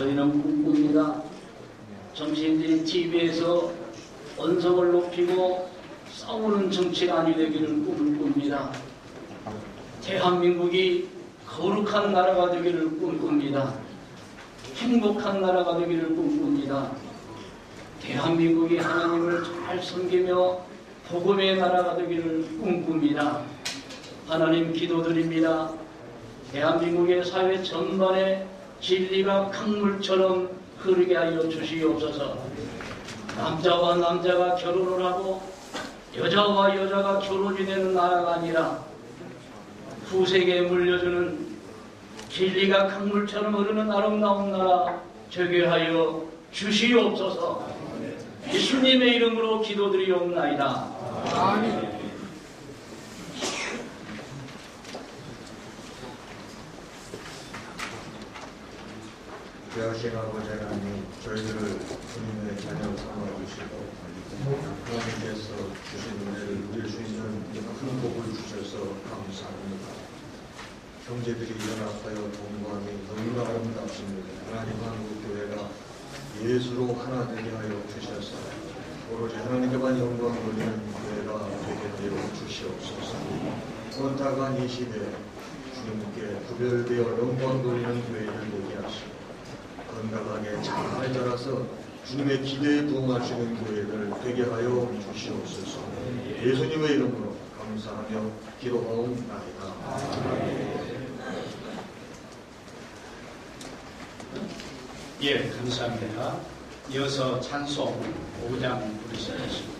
저희는 꿈꿉니다. 정치인들이 TV에서 언성을 높이고 싸우는 정치가 아니 되기를 꿈꿉니다. 대한민국이 거룩한 나라가 되기를 꿈꿉니다. 행복한 나라가 되기를 꿈꿉니다. 대한민국이 하나님을 잘 섬기며 복음의 나라가 되기를 꿈꿉니다. 하나님 기도드립니다. 대한민국의 사회 전반에 진리가 강물처럼 흐르게 하여 주시옵소서. 남자와 남자가 결혼을 하고 여자와 여자가 결혼이 되는 나라가 아니라 후세계에 물려주는 진리가 강물처럼 흐르는 아름다운 나라 되게 하여 주시옵소서. 예수님의 이름으로 기도드리옵나이다. 아멘. 귀하신 아버지 하나님, 저희들을 주님의 자녀 삼아주시고 하나님께서 주신 은혜를 누릴 수 있는 큰 복을 주셔서 감사합니다. 형제들이 연합하여 동거함이 너무나 아름답습니다. 하나님 한국교회가 예수로 하나 되게 하여 주셔서 오로지 하나님께만 영광 돌리는 교회가 되게 하여 주시옵소서. 혼탁한 이 시대에 주님께 구별되어 영광 돌리는 교회를 되게 하시고 건강하게 잘 자라서 주님의 기대에 부응하시는 교회를 되게 하여 주시옵소서. 예수님의 이름으로 감사하며 기도하옵나이다. 예, 감사합니다. 이어서 찬송 5장 부르시겠습니다.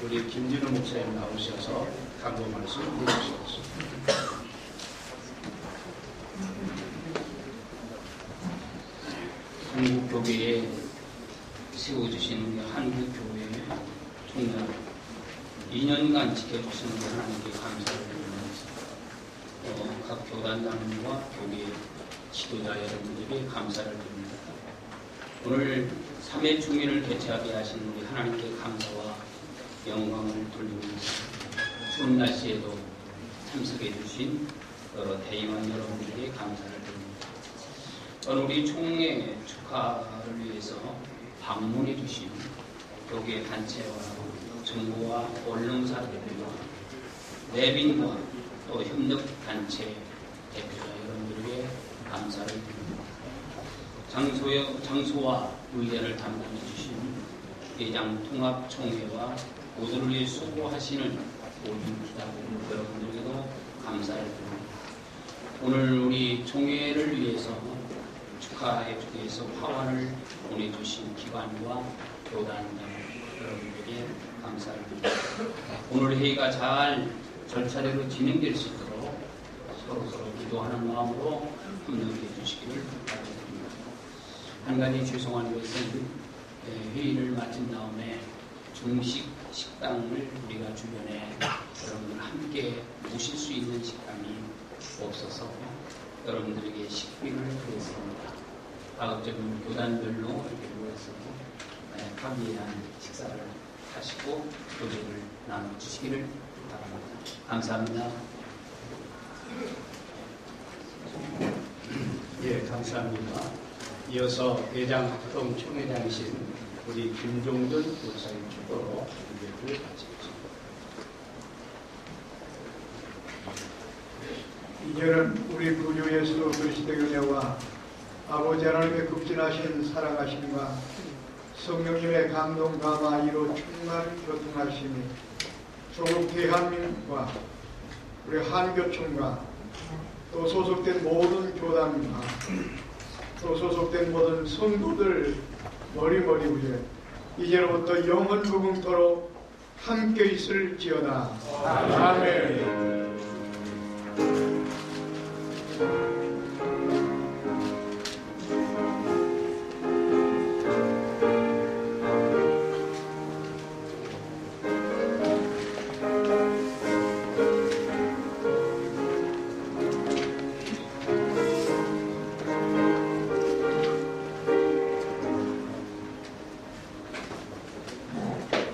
우리 김진우 목사님 나오셔서 강도 말씀 해주시겠습니다. 한국교회에 세워주신 우리 한국교회 총장 2년간 지켜주신 우리 하나님께 감사를 드리면서 각 교단장님과 교회 지도자 여러분들께 감사를 드립니다. 오늘 3회 중일을 개최하게 하신 우리 하나님께 감사와 영광을 돌리면서 추운 날씨에도 참석해 주신 여러 대의원 여러분들께 감사를 드립니다. 오늘 우리 총회 축하를 위해서 방문해 주신 교계 단체와 정부와 언론사들과 내빈과 또 협력단체 대표자 여러분들에게 감사를 드립니다. 장소와 의제를 담당해 주신 예장 통합총회와 모두를 위해 수고하시는 모든 기자분 여러분들에게도 감사를 드립니다. 오늘 우리 총회를 위해서 축하해 주기 위해서 화환을 보내주신 기관과 교단장 여러분들에게 감사를 드립니다. 오늘 회의가 잘 절차대로 진행될 수 있도록 서로 기도하는 마음으로 협력해 주시기를 바랍니다. 한 가지 죄송한 것은 회의를 마친 다음에 중식 식당을 우리가 주변에 여러분들 함께 모실 수 있는 식당이 없어서 여러분들에게 식비를 드렸습니다. 가급적이면 교단별로 이렇게 모여서 합의한 식사를 하시고 교제를 나눠주시기를 바랍니다. 감사합니다. 예, 감사합니다. 이어서 대장 합동 총회장이신 우리 김종준 목사님 축도로 준비를 마치겠습니다. 이제는 우리 구주 예수 그리스도의 은혜와 아버지 하나님의 극진하신 사랑하심과 성령님의 감동 감화이로 충만 교통하심이 조국 대한민국과 우리 한교총과 또 소속된 모든 교단과 또 소속된 모든 성도들 머리머리 위에 이제로부터 영원 무궁토록 함께 있을지어다. 아멘.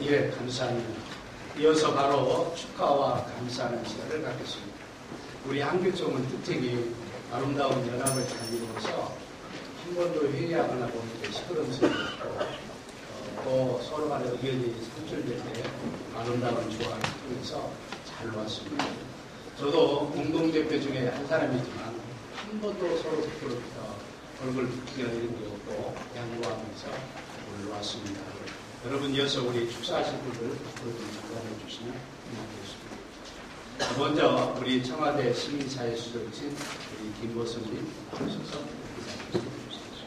예, 감사합니다. 이어서 바로 축하와 감사하는 시간을 갖겠습니다. 우리 한교총은 특징이 아름다운 연합을 잘 이루어서 한 번도 회의하거나 보는 게 시끄러움스럽고 또 서로 간의 의견이 상출될 때 아름다운 조화를 통해서 잘 놓았습니다. 저도 공동대표 중에 한 사람이지만 한 번도 서로 부끄럽다 얼굴 붓기가 이런 게 없고 양보하면서 올라왔습니다. 여러분 이어서 우리 축사하실 분들 앞으로 좀 전달해 주시면 고맙겠습니다. 먼저 우리 청와대 시민사회 수석이신 우리 김보선님 나오셔서 인사해 주십시오.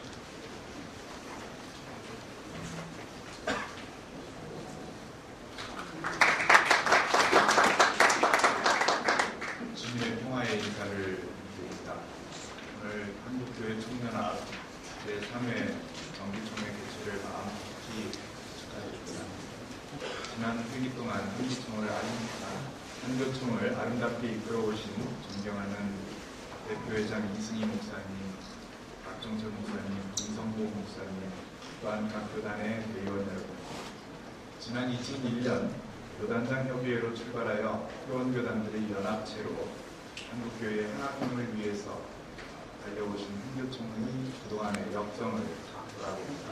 주민의 평화의 인사를 드립니다. 오늘 한국교회 총연합 제3회 정기총회 개최를 마음깊이 축하드립니다. 지난 회기 동안 한교총을 아름답게 이끌어오신 존경하는 대표회장 이승희 목사님, 박종철 목사님, 김성보 목사님, 또한 각 교단의 회의원 여러분, 지난 2001년 교단장 협의회로 출발하여 회원교단들의 연합체로 한국교회의 하나님을 위해서 달려오신 한교총의 그동안의 역정을 돌아봅니다.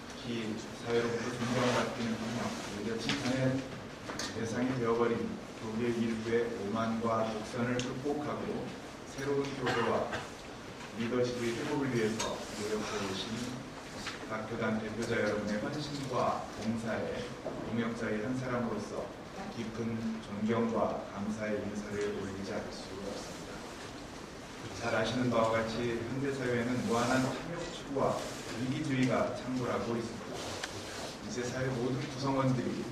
특히 사회로부터 존경받기는 분명 오히려 칭찬의 대상이 되어버린 교계 일부의 오만과 독선을 극복하고 새로운 교회와 리더십의 회복을 위해서 노력해 오신 각 교단 대표자 여러분의 헌신과 봉사에 동역자의 한 사람으로서 깊은 존경과 감사의 인사를 올리지 않을 수 없습니다. 잘 아시는 바와 같이 현대사회에는 무한한 탐욕 추구와 이기주의가 창궐하고 있습니다. 이제 사회 모든 구성원들이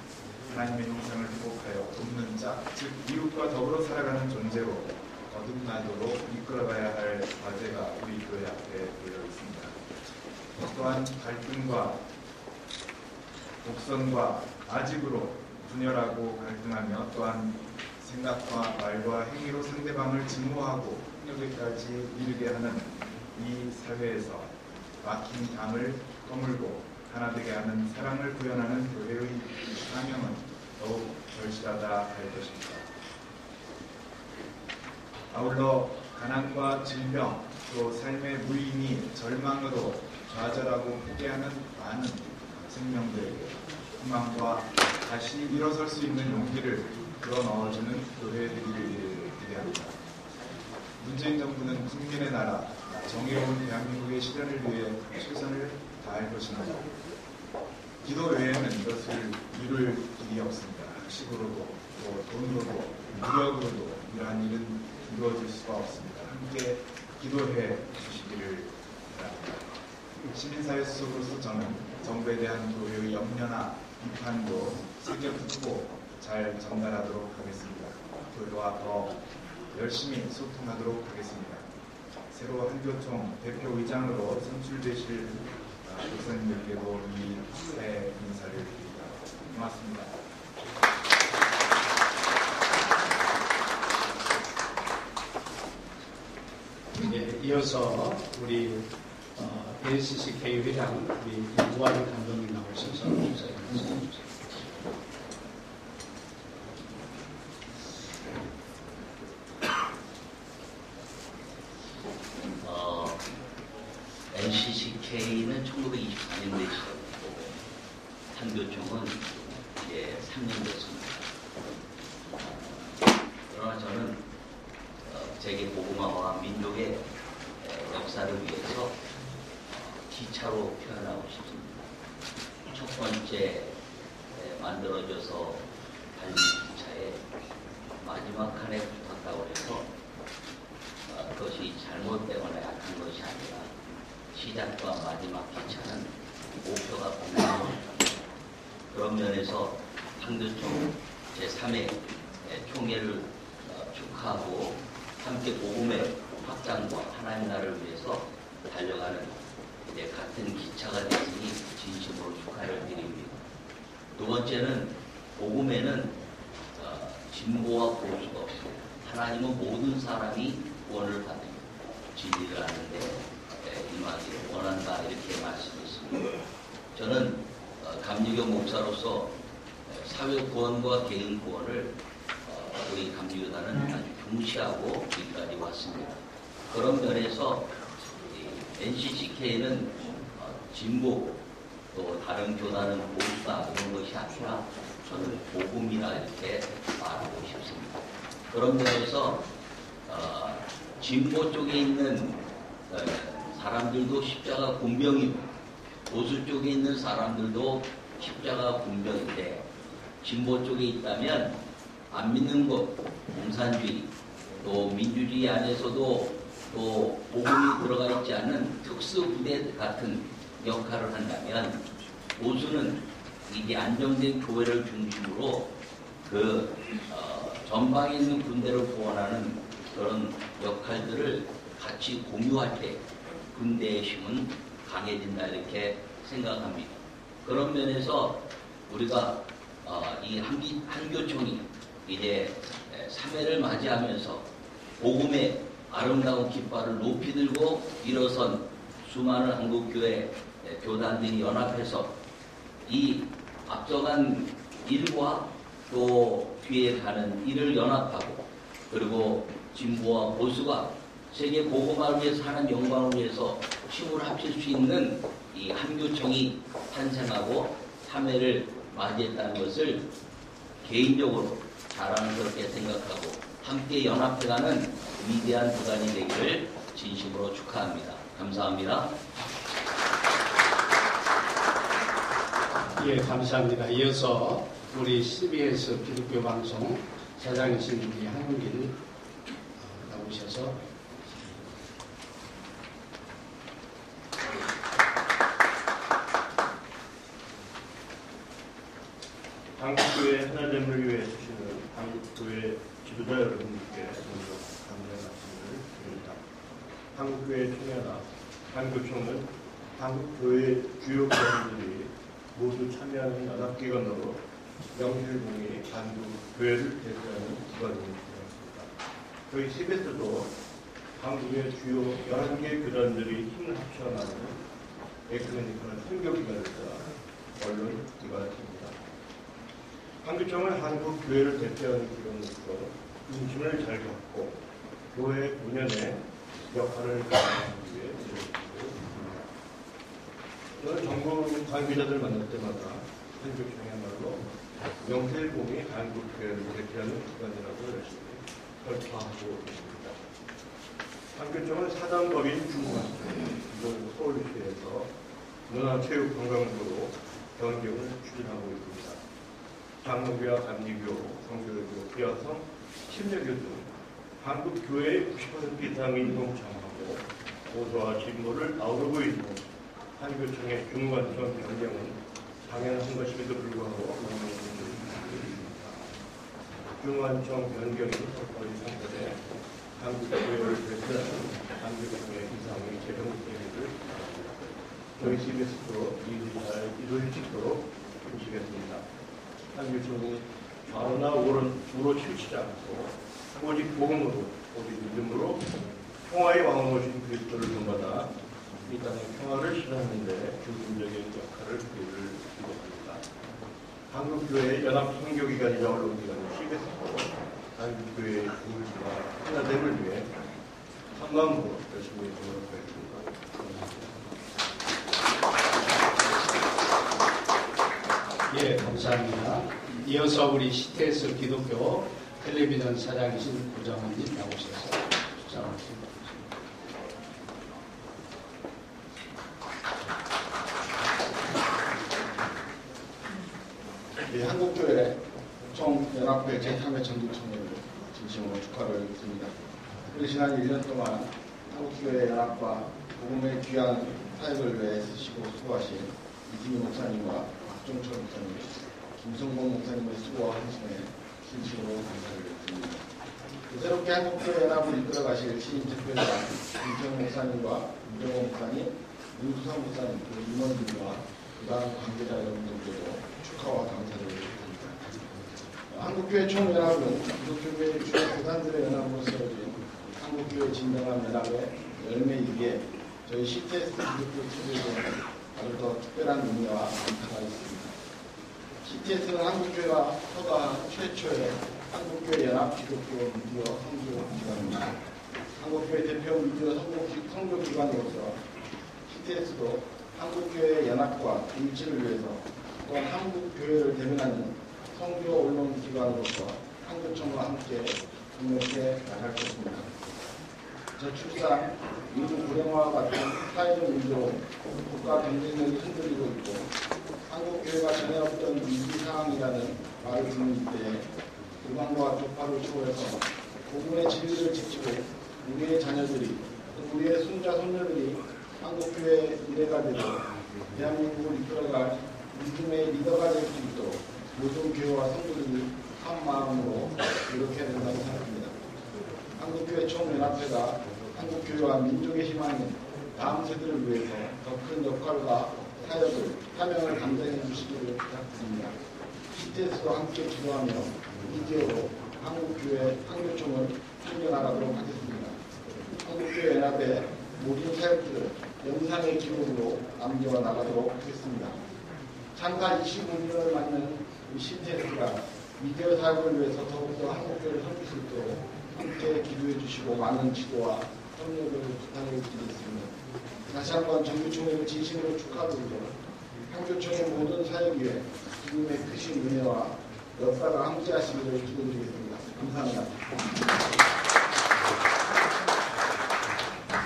하나님의 형상을 회복하여 돕는 자, 즉 이웃과 더불어 살아가는 존재로 거듭나도록 이끌어가야 할 과제가 우리 교회 앞에 놓여 있습니다. 또한 갈등과 독선과 아직으로 분열하고 갈등하며 또한 생각과 말과 행위로 상대방을 증오하고 폭력에까지 이르게 하는 이 사회에서 막힌 담을 허물고 하나 되게 하는 사랑을 구현하는 교회의 사명은 더욱 절실하다 할 것입니다. 아울러 가난과 질병, 또 삶의 무인이 절망으로 좌절하고 포기하는 많은 생명들에게 희망과 다시 일어설 수 있는 용기를 불어넣어주는 교회 되기를 기대합니다. 문재인 정부는 국민의 나라, 정의로운 대한민국의 실현을 위해 최선을 다할 것입니다. 기도 외에는 이것을 이룰 길이 없습니다. 학식으로도 또 돈으로도 무력으로도 이러한 일은 이루어질 수가 없습니다. 함께 기도해 주시기를 바랍니다. 시민사회 수석으로서 저는 정부에 대한 교회의 염려나 비판도 새겨 듣고 잘 전달하도록 하겠습니다. 교회와 더 열심히 소통하도록 하겠습니다. 새로 한교총 대표의장으로 선출되실 목사님들께도 이 새 인사를 드립니다. 고맙습니다. 네, 이어서 우리 NCCK 회장 우리 이무환 감독님 나오셔서 인사해 주세요. NCCK는 1924년도에 시작했고 한교총은 이제 3년 됐습니다. 그러나 저는 세계 복음화와 민족의 역사를 위해서 기차로 표현하고 싶습니다. 첫 번째 만들어져서 달린 기차의 마지막 칸에 붙었다고 해서 그것이 잘못되거나 약한 것이 아니라 시작과 마지막 기차는 목표가 분명합니다. 그런 면에서 한교총 제3회 총회를 축하하고 함께 복음의 확장과 하나님 나라를 위해서 달려가는 같은 기차가 됐으니 진심으로 축하를 드립니다. 두 번째는 복음에는 진보와 보수가 없고 하나님은 모든 사람이 구원을 받는 진리를 아는데 임하기를 원한다 이렇게 말씀했습니다. 저는 감리교 목사로서 사회 구원과 개인 구원을 우리 감리교단은 아주 중시하고 여기까지 왔습니다. 그런 면에서 NCCK는 진보 또 다른 교단은 보수다 이런 것이 아니라 저는 복음이라 이렇게 말하고 싶습니다. 그런 면에서 진보 쪽에 있는 사람들도 십자가 군병이고 보수 쪽에 있는 사람들도 십자가 군병인데 진보 쪽에 있다면 안 믿는 것, 공산주의, 또 민주주의 안에서도 또 복음이 들어가 있지 않은 특수부대 같은 역할을 한다면 보수는 이게 안정된 교회를 중심으로 전방에 있는 군대를 구원하는 그런 역할들을 같이 공유할 때 군대의 힘은 강해진다 이렇게 생각합니다. 그런 면에서 우리가 이 한교총이 이제 3회를 맞이하면서 복음의 아름다운 깃발을 높이 들고 일어선 수많은 한국교회 교단들이 연합해서 이 앞서간 일과 또 뒤에 가는 일을 연합하고 그리고 진보와 보수가 세계 복음화를 위해서 하는 영광을 위해서 힘을 합칠 수 있는 이 한교총이 탄생하고 3회를 맞이했다는 것을 개인적으로 자랑스럽게 생각하고 함께 연합해가는 위대한 부단이 되기를 진심으로 축하합니다. 감사합니다. 예, 감사합니다. 이어서 우리 CBS 기독교 방송 사장이신 우리 한길 나오셔서 한국교회 하나됨을 위해 주시는 한국교회 지도자 여러분께 먼저 감사의 말씀을 드립니다. 한국교회 총회나 한교총은 한국교회 주요 교회들이 모두 참여하는 연합기관으로 명실공히 한국교회를 대표하는 기관입니다. 저희 CBS도 한국의 주요 11개 교단들이 힘을 합쳐 나가는 에큐메니컬 선교기관이자 언론기관입니다. 한교총은 한국 교회를 대표하는 기관으로서 중심을 잘 잡고 교회 운영의 역할을 감당하기 위해 노력하고 있습니다. 저는 전국 관계자들 만날 때마다 한교총이야말로 명실공히 한국 교회를 대표하는 기관이라고 열심히 설파하고 있습니다. 한교총은 사단법인 중앙청 서울시에서 문화체육관광부로 변경을 추진하고 있습니다. 장로교와 감리교, 성교교, 비화성, 침례교 등 한국 교회의 90% 이상이 동참하고 보수와 진보를 아우르고 있는 한교총의 중간청 변경은 당연한 것임에도 불구하고 중간청 변경이 법적인 상태에 한국 교회를 대표하는 한교총의 이상의 재정계획을 저희 CBS도 일이 잘 이루어질 수 있도록 힘쓰겠습니다. 한교총이 좌우나 우로 치우치지 않고 오직 복음으로, 오직 믿음으로 평화의 왕으로 오신 그리스도를 본받아 이 땅의 평화를 실현하는 데 중심적인 역할을 기울일 기도합니다. 한국교회 연합선교기관이자 언론기관인 CBS도 한국교회의 중심과 하나됨을 위해 한마음으로 열심히 노력하겠습니다. 예, 감사합니다. 이어서 우리 CTS 기독교 텔레비전 사장이신 고정원님 나오셔서 축사하겠습니다. 한국교회 총연합회 제3회 정기총회를 진심으로 축하를 드립니다. 그리고 지난 1년 동안 한국교회 연합과 복음의 귀한 사역을 위해 쓰시고 수고하신 이진희 목사님과 박종철 목사님, 김성봉 목사님의 수고와 헌신에 진심으로 감사를 드립니다. 새롭게 한국교회 연합을 이끌어가실 신임 대표자 김태형 목사님과 김정호 목사님, 윤수성 목사님, 그리고 임원들과 그다음 관계자 여러분들께도 축하와 감사를 드립니다. 한국교회 총연합은 기독교회의 주요 교단들의 연합으로 세워진 한국교회 진정한 연합의 열매이기에 저희 CTS 기독교 TV에는 아주 더 특별한 의미와 감사가 있습니다. CTS는 한국교회가 허가한 최초의 한국교회 연합 기독교 미디어 선교 기관입니다. 한국교회 대표 미디어 선교 기관으로서 CTS도 한국교회 연합과 일치를 위해서 또한 한국교회를 대변하는 선교 언론 기관으로서 한국청과 함께 협력해 나갈 것입니다. 저출산, 인구 고령화와 같은 사회적 문제로 국가 경쟁력이 흔들리고 있고 한국교회가 전에 없던 위기 상황이라는 말을 듣는 이때에 불만과 격파를 초월해서 복음의 진리를 지키고 우리의 자녀들이 또 우리의 손자 손녀들이 한국교회의 미래가 되고 대한민국을 이끌어갈 믿음의 리더가 될 수 있도록 모든 교회와 성도들이 한 마음으로 노력해야 된다고 생각합니다. 한국교회 총연합회가 한국교회와 민족의 희망인 다음 세대를 위해서 더 큰 역할과 사명을 감당해 주시기를 부탁드립니다. CTS도 함께 기도하며 이 기회로 한국교회 한교총을 챙겨나가도록 하겠습니다. 한국교회 연합의 모든 사역들을 영상의 기록으로 남겨 나가도록 하겠습니다. 창사 25년을 맞는 CTS가 미디어 사역을 위해서 더욱더 한국교회를 섬길 수 있도록 함께 기도해 주시고 많은 지도와 협력을 부탁해 드리겠습니다. 다시 한번 정규총회를 진심으로 축하드리고 한교총의 모든 사역 위에 주님의 크신 은혜와 역사가 함께 하시기를 기도드리겠습니다. 감사합니다.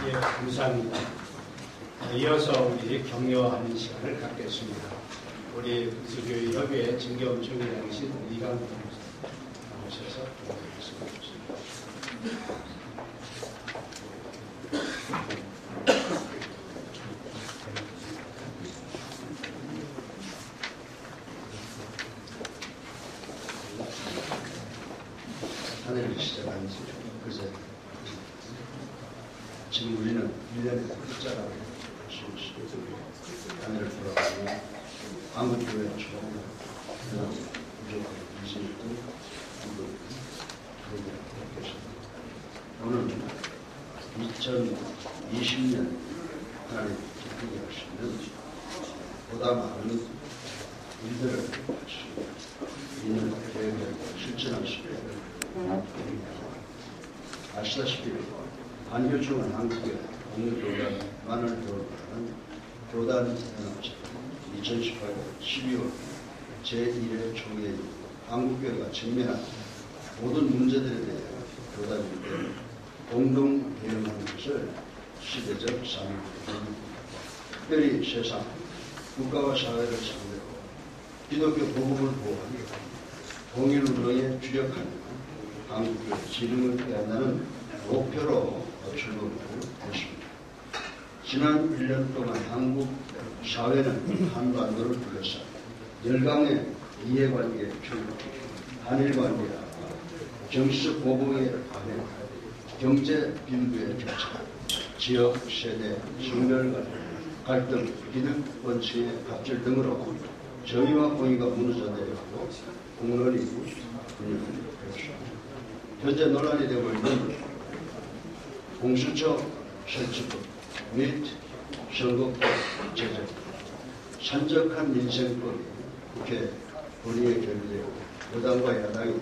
예, 감사합니다. 이어서 우리 격려하는 시간을 갖겠습니다. 우리 국수교회 협의회 진경총회장이신 이강훈 목사님 나오셔서 말씀해주십니다. 하늘을 시작한 그새 지금 우리는 1년에 숫자라고 하늘을 돌아가며 한국교회 총회는 무조건 20분 오늘 2020년 하나님 기쁘게 하시는 보다 많은 일들을 하시고 있는 계획을 실천하시고 아시다시피 한교총은 한국의 공교단만을 도와주는 교단연합체 2018년 12월 제1회 총회에 한국교회가 직면한 모든 문제들에 대해 교단인들 공동 대응하는 것을 시대적 사명입니다. 특별히 세상, 국가와 사회를 상대로 기독교 복음을 보호하며 통일운동에 주력하는 한국교회 진흥을 빼앗는 목표로 출범을 했습니다. 지난 1년 동안 한국 사회는 한반도를 둘러싸 열강의 이해관계 충돌, 한일관계 정치적 보복의 관행, 경제 빈부의 격차, 지역 세대 성별 갈등, 기득권층의 갑질 등으로 정의와 공의가 무너져 내려가고 공론이 분열했습니다. 현재 논란이 되고 있는 공수처 설치법 및 선거법 제정, 산적한 민생법이 국회 본회의에 결의되고 여당과 야당이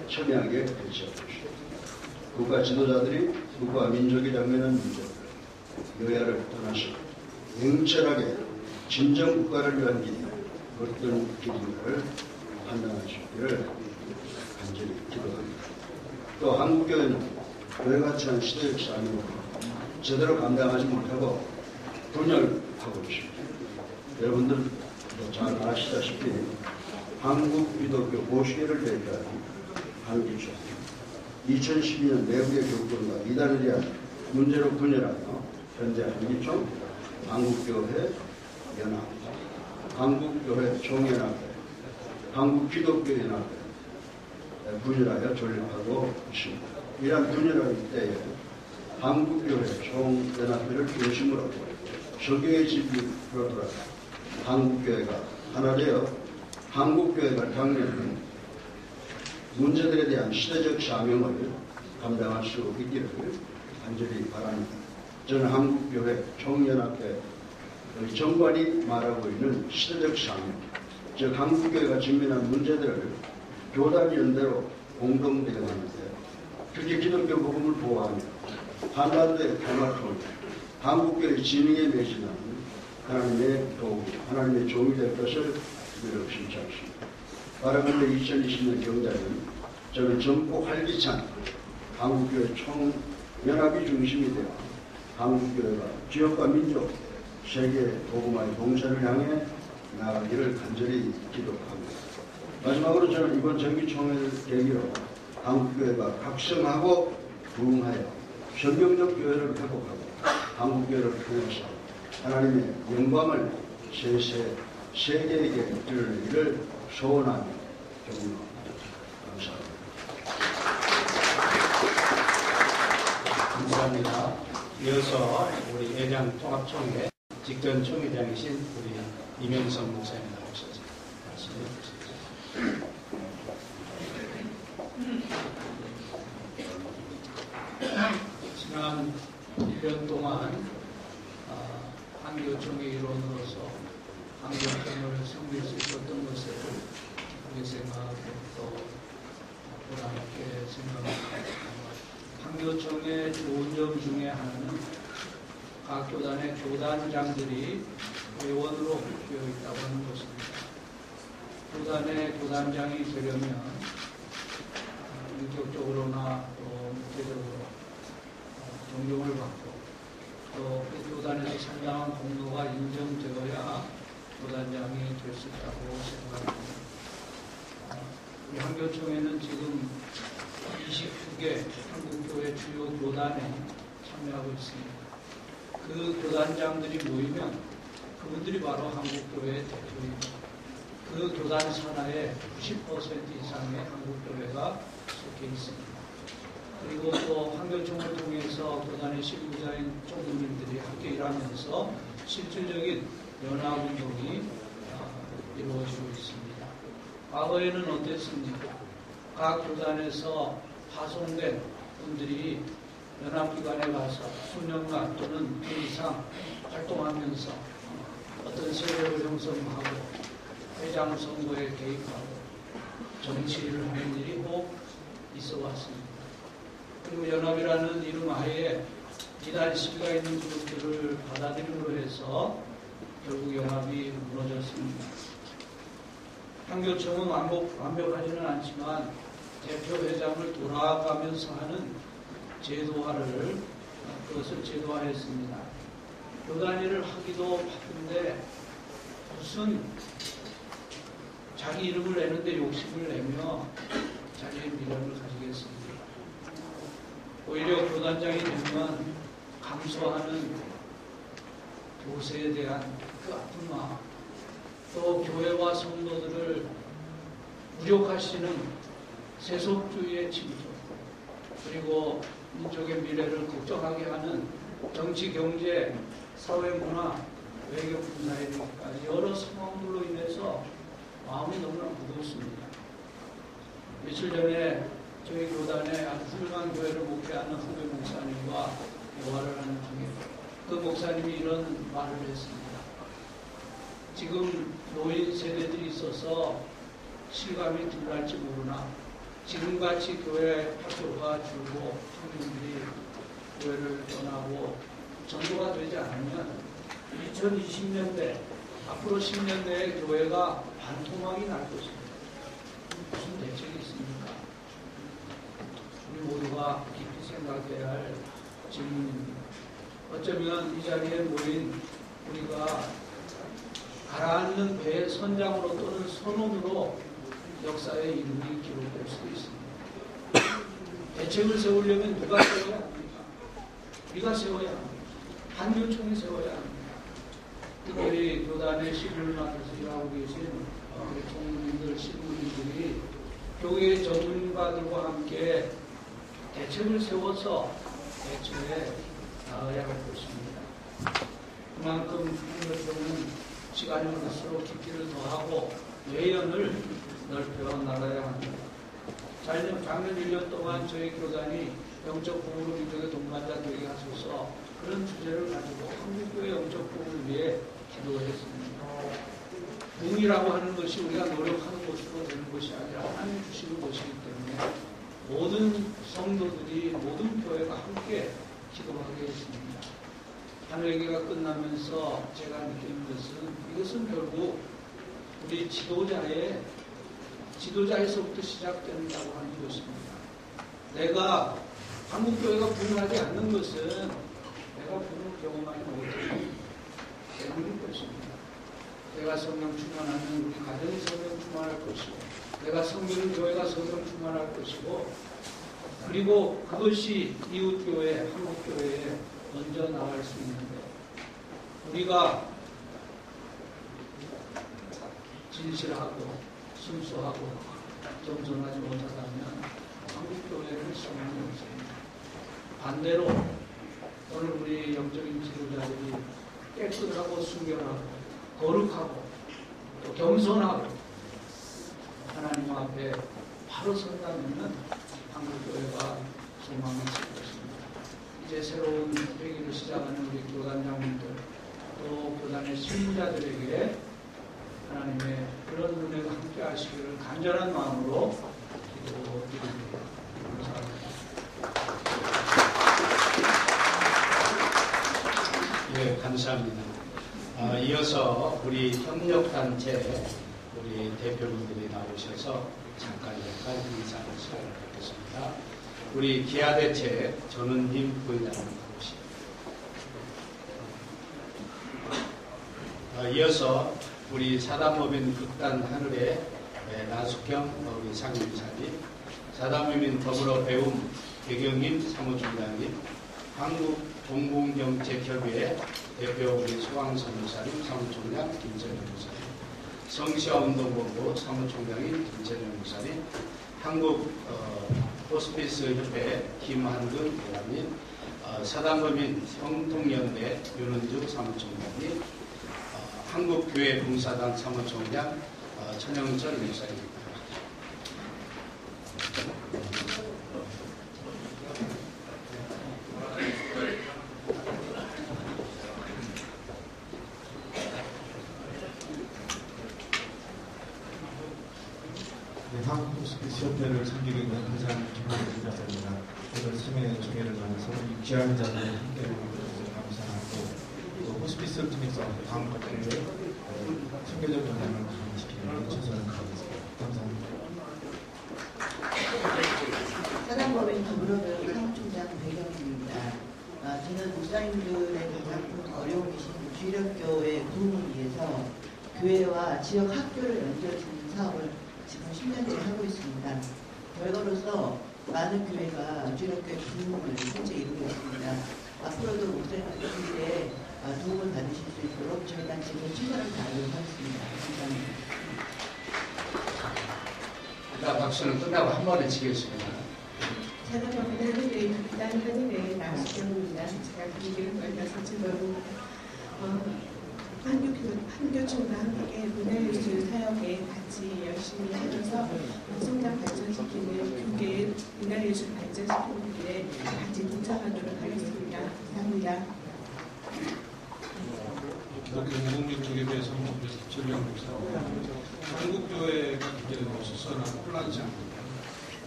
첨예하게 대치하고 있습니다. 국가 지도자들이 국가 민족이 당면한 문제를 여야를 떠나서 냉철하게 진정 국가를 위한 길, 어떤 길인가를 판단하시기를 간절히 기도합니다. 또 한국교회는 그래같이 한 시대적 사명을 제대로 감당하지 못하고 분열하고 있습니다. 여러분들도 잘 아시다시피 한국기독교 보시회를 대표하는 한기총, 2012년 내부의 교권과 이단에 대한 문제로 분열하며 현재 한기총, 한국교회 연합, 한국교회 총연합회, 한국기독교연합회 분열하여 존립하고 있습니다. 이러한 분열하기 때에 한국교회 총연합회를 중심으로 성경의 진리로 돌아가 한국교회가 하나 되어 한국교회가 당면하는 문제들에 대한 시대적 사명을 감당할 수 있기를 간절히 바랍니다. 저는 한국교회 총연합회 정관이 말하고 있는 시대적 사명, 즉 한국교회가 직면한 문제들을 교단 연대로 공동 대응하는데, 특히 기독교 복음을 보호하며 한반도의 평화를 통해 한국교회 진흥에 매진하는 하나님의 도구, 하나님의 종이 될 것을 믿어 심지 않습니다. 바라보는 2020년 경자는 저는 젊고 활기찬 한국교회 총연합이 중심이 되어 한국교회가 지역과 민족, 세계 복음화의 봉사를 향해 나아가기를 간절히 기도합니다. 마지막으로 저는 이번 정기총회를 계기로 한국교회가 각성하고 부흥하여 성경적 교회를 회복하고 한국교회를 통해서 하나님의 영광을 세계에게 드러내기를 소원하며 경고합니다. 감사합니다. 감사합니다. 이어서 우리 예장 통합총회 직전 총회장이신 우리 이명성 목사님 나오셔서 말씀해 주시죠. 지난 1년 동안 한교총의 일원으로서 한교총을 섬길 수 있었던 것을 크게 생각하고 또 보람있게 생각합니다. 한교총의 좋은 점 중에 하나는 각 교단의 교단장들이 회원으로 되어 있다고 하는 것입니다. 교단의 교단장이 되려면 인격적으로나 또 물질적으로 존경을 받고 또 그 교단에서 상당한 공로가 인정되어야 교단장이 될 수 있다고 생각합니다. 우리 한교총회는 지금 29개 한국교회 주요 교단에 참여하고 있습니다. 그 교단장들이 모이면 그분들이 바로 한국교회 대표입니다. 그 교단 산하의 90% 이상의 한국교회가 속해 있습니다. 그리고 또 한교총을 통해서 교단의 실무자인 총무님들이 함께 일하면서 실질적인 연합운동이 이루어지고 있습니다. 과거에는 어땠습니까? 각 교단에서 파송된 분들이 연합기관에 가서 수년간 또는 그 이상 활동하면서 어떤 세력을 형성하고 회장 선거에 개입하고 정치를 하는 일이 꼭 있어 왔습니다. 그리고 연합이라는 이름 하에 기단 시기가 있는 그룹들을 받아들임으로 해서 결국 연합이 무너졌습니다. 한교총은 완벽하지는 않지만 대표회장을 돌아가면서 하는 제도화를 그것을 제도화했습니다. 교단 일을 하기도 바쁜데 무슨 자기 이름을 내는데 욕심을 내며 자기의 미련을 가지겠습니다. 오히려 교단장이 되면 감수하는 교세에 대한 그 아픈 마음, 또 교회와 성도들을 무력화시키는 세속주의의 침투, 그리고 민족의 미래를 걱정하게 하는 정치, 경제, 사회, 문화, 외교 분야에 대해서까지 여러 상황들로 인해서 마음이 너무나 무겁습니다. 며칠 전에 저희 교단에 아주 훌륭한 교회를 목회하는 후배 목사님과 대화를 하는 중에 그 목사님이 이런 말을 했습니다. 지금 노인 세대들이 있어서 실감이 덜날지 모르나 지금같이 교회 학교가 줄고 청년들이 교회를 떠나고 전도가 되지 않으면 2020년대 앞으로 10년 내에 교회가 반토막이 날 것입니다. 무슨 대책이 있습니까? 우리 모두가 깊이 생각해야 할 질문입니다. 어쩌면 이 자리에 모인 우리가 가라앉는 배의 선장으로 또는 선원으로 역사의 이름이 기록될 수 있습니다. 대책을 세우려면 누가 세워야 합니까? 우리가 세워야 합니다. 한교총이 세워야 합니다. 특별히 교단의 시를 맡아서 일하고 계신 총무님들, 신부님들이 교회 전문가들과 함께 대책을 세워서 대책에 나아야 할 것입니다. 그만큼 한교총은 시간이 갈수록 깊이를 더하고 외연을 넓혀 나가야 합니다. 작년 1년 동안 저희 교단이 영적 부흥으로 민족의 동반자 되게 하소서 그런 주제를 가지고 한국교회 영적 부흥을 위해 기도했습니다. 부흥이라고 하는 것이 우리가 노력하는 것으로 되는 것이 아니라 하나님 주시는 것이기 때문에 모든 성도들이 모든 교회가 함께 기도하게 했습니다. 하늘예기가 끝나면서 제가 느끼는 것은 이것은 결국 우리 지도자에서부터 시작된다고 하는 것입니다. 내가 한국교회가 부흥하지 않는 것은 내가 부흥을 경험하지 못하는 때문일 것입니다. 내가 성령 충만하면 우리 가정이 성령 충만할 것이고 내가 섬기는 교회가 성령 충만할 것이고 그리고 그것이 이웃교회, 한국교회에 먼저 나갈 수 있는데 우리가 진실하고 순수하고 겸손하지 못하다면 한국교회는 소망이 없습니다. 반대로 오늘 우리 영적인 지도자들이 깨끗하고 순결하고 거룩하고 또 겸손하고 하나님 앞에 바로 선다면 한국교회가 소망이 있을 것입니다. 이제 새로운 회기를 시작하는 우리 교단장님들 또 교단의 실무자들에게 하나님의 그런 은혜가 함께 하시기를 간절한 마음으로 기도드립니다. 감사합니다. 네, 감사합니다. 이어서 우리 협력단체 우리 대표님들이 나오셔서 잠깐 인사를 시작하겠습니다. 우리 기아대체 전은님 부회장님 나오십니다. 이어서 우리 사단법인 극단 하늘의 나숙경 우리 상임이사님, 사단법인 더불어 배움 배경임 사무총장님, 한국동공경책협의회 대표 우리 소왕선 목사님, 사무총장 김철현 목사님, 성시화운동본부 사무총장인 김철현 목사님, 한국 호스피스 협회 김한근 회장님, 사단법인 성통연대 윤은주 사무총장님, 한국교회 봉사단 사무총장 천영철 목사님입니다. 한국 호스피스 협회를 섬기고 있는 회장 김한근 회장입니다. 오늘 3회 조회를 만나서 귀한 자들과 함께 해주셔서 감사하고 또 호스피스를 통해서 다음 것들을 선교적 영향을 강화시키는 최선을 다하겠습니다. 감사합니다. 사단법인 더불어배움 사무총장 배경입니다. 저는 목사님들의 가장 어려운 계신 주일학교의 부흥을 위해서 교회와 지역 학교를 연결짓는 사업을 지금 10년째 하고 있습니다. 결과로서 많은 교회가 주일학교의 부흥을 현재 이루고 있습니다. 앞으로도 목사님들의 도움을 받으실 수 있도록 저희 단체는 최선을 다하도록 하겠습니다. 감사합니다. 일단 박수는 끝나고 한 번에 치겠습니다. 사단법인 하늘의 극단 하늘의 나숙경입니다. 제가 분위기를 걸려서 지금 한교총과 함께 문화예술 사역에 같이 열심히 하면서 성장 발전시키는 교계의 문화예술 발전시키는 일에 같이 동참하도록 하겠습니다. 감사합니다. 공공육조계에서 전령 목사 한국교회가 이제 수선한 혼란치 않고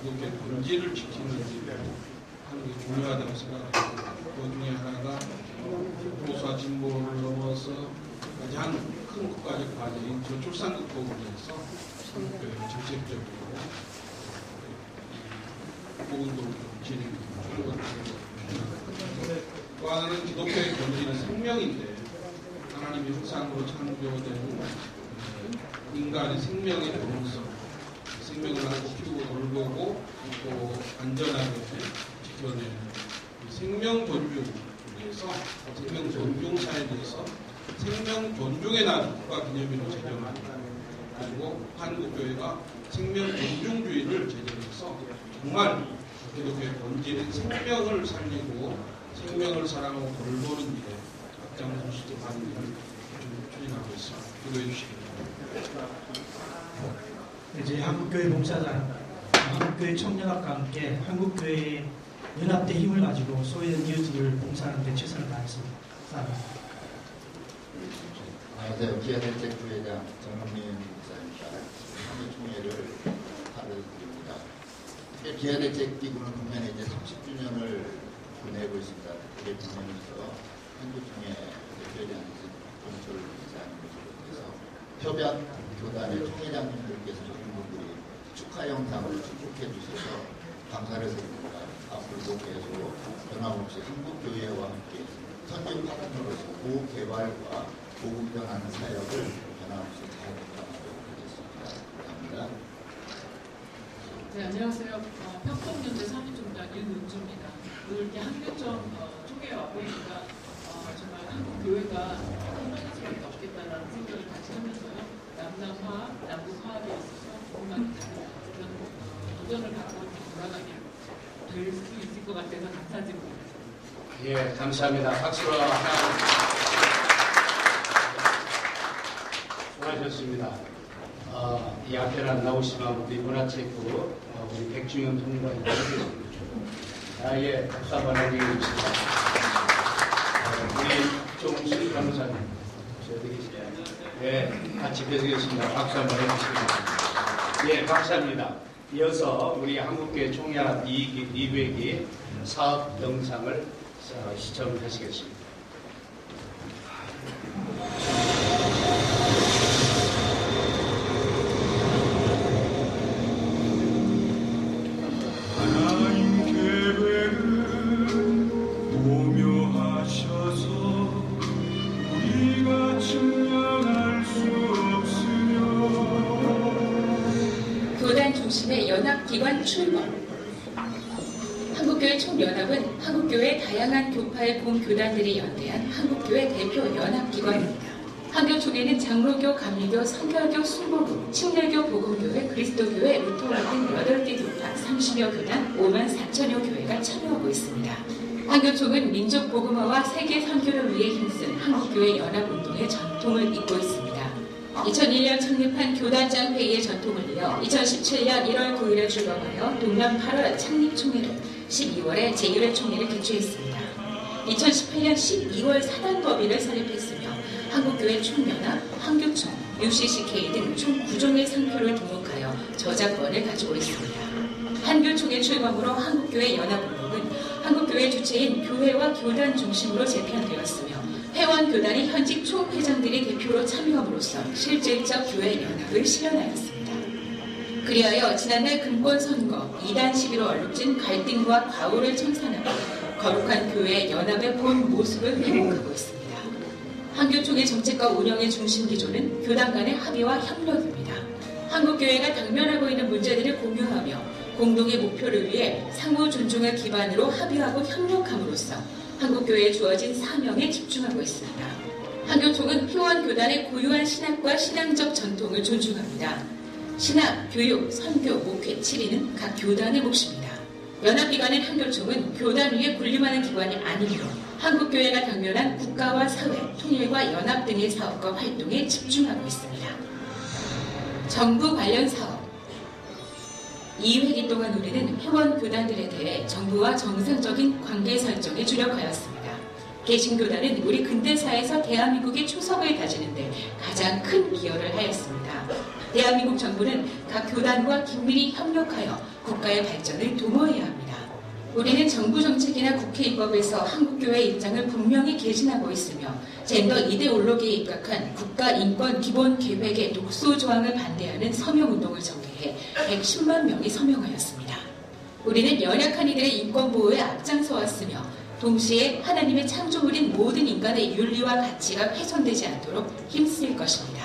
이렇게 본질을 지키는 일을 하는 게 중요하다고 생각합니다. 그 중에 하나가 보수와 진보를 넘어서 가장 큰 국가적 과제인 저출산 극복을 위해서 정책적으로 복음도 진행하는 것들. 또 하나는 기독교의 본질은 생명인데 하나님이 형상으로 창조된 인간의 생명의 본성, 생명을 하고 키우고 돌보고 또 안전하게 지켜내는 생명 존중에 대해서 생명 존중사에 대해서 생명 존중의 날 국가기념일을 제정합니다. 그리고 한국교회가 생명 존중주의를 제정해서 정말 기독교의 본질인 생명을 살리고 생명을 사랑하고 돌보는 일에 앞장서시도록 하는 일을 추진하고 있습니다. 기도해 주시기 바랍니다. 이제 한국교회 봉사단, 한국교회 청년학과 함께 한국교회의 연합대 힘을 가지고 소외된 이웃을 봉사하는 데 최선을 다했습니다. 감사합니다. 안녕하세요. 기아대책 부회장 정은민 목사입니다. 한국총회를 하루입니다. 기아대책 기구는 국면에 이제 30주년을 보내고 있습니다. 그게 국면에서 한국총회 대표장 동철 기자님을 비롯해서 협약 교단의 총회장님들께서 모든 분들이 축하 영상을 축복해 주셔서 감사를 드립니다. 앞으로도 계속 변함없이 한국교회와 함께 선진 파트너로서 고개발과 보급 변하는 사역을 변함없이 잘 부탁하도록 하겠습니다. 감사합니다. 네, 안녕하세요. 평통연대 사무총장 윤은주입니다. 오늘 이렇게 한교점 총회에 와보니까 정말 한국 교회가 성장할 수밖에 없겠다라는 생각을 같이 하면서요. 남남화, 남북화합에 있어서 조금만 그런 도전을 갖고 돌아가게 될 수 있을 것 같아서 감사드립니다. 예, 감사합니다. 박수로 수고하셨습니다. 이 앞에는 안 나오시지만 우리 문화체육부 우리 백중현 통장이 계시겠습니다. 예, 박수 한번 해주십시다. 우리 정순 변호사님, 어디 계시죠? 예, 같이 계시겠습니다. 박수 한번 해주시기 예, 감사합니다. 이어서 우리 한국교회 총연합 200기 사업 영상을 시청하시겠습니다. 하나님 계획은 오묘하셔서 우리가 증명할 수 없으며 교단 중심의 연합기관 출범. 한국교회 총연합은 한국교회 다양한 교파의 공교단들이 연대한 한국교회 대표 연합기관입니다. 한교총회는 장로교, 감리교, 성결교, 순복음, 침례교, 복음교회, 그리스도교회, 루터와 등 8개 교파 30여 교단 5만 4천여 교회가 참여하고 있습니다. 한교총은 민족 복음화와 세계 선교를 위해 힘쓴 한국교회 연합운동의 전통을 잇고 있습니다. 2001년 창립한 교단장 회의의 전통을 이어 2017년 1월 9일에 출범하여 동남 8월 창립총회로 12월에 제1회 총회를 개최했습니다. 2018년 12월 사단법인을 설립했으며 한국교회 총연합, 한교총, UCCK 등 총 9종의 상표를 등록하여 저작권을 가지고 있습니다. 한교총의 출범으로 한국교회 연합운동은 한국교회 주체인 교회와 교단 중심으로 재편되었으며 회원교단의 현직 총회장들이 대표로 참여함으로써 실질적 교회 연합을 실현하였습니다. 그리하여 지난달 금권선거 2단 시기로 얼룩진 갈등과 과오를 청산하고 거룩한 교회 연합의 본 모습을 회복하고 있습니다. 한교총의 정책과 운영의 중심 기조는 교단 간의 합의와 협력입니다. 한국교회가 당면하고 있는 문제들을 공유하며 공동의 목표를 위해 상호 존중을 기반으로 합의하고 협력함으로써 한국교회에 주어진 사명에 집중하고 있습니다. 한교총은 회원교단의 고유한 신학과 신앙적 전통을 존중합니다. 신학, 교육, 선교, 목회, 치리는 각 교단의 몫입니다. 연합기관인 한교총은 교단 위에 군림하는 기관이 아니므로 한국교회가 당면한 국가와 사회, 통일과 연합 등의 사업과 활동에 집중하고 있습니다. 정부 관련 사업 2회기 동안 우리는 회원교단들에 대해 정부와 정상적인 관계 설정에 주력하였습니다. 개신교단은 우리 근대사에서 대한민국의 초석을 다지는 데 가장 큰 기여를 하였습니다. 대한민국 정부는 각 교단과 긴밀히 협력하여 국가의 발전을 도모해야 합니다. 우리는 정부 정책이나 국회 입법에서 한국교회 입장을 분명히 개진하고 있으며 젠더 이데올로기에 입각한 국가인권기본계획의 독소 조항을 반대하는 서명운동을 전개해 110만 명이 서명하였습니다. 우리는 연약한 이들의 인권보호에 앞장서 왔으며 동시에 하나님의 창조물인 모든 인간의 윤리와 가치가 훼손되지 않도록 힘쓸 것입니다.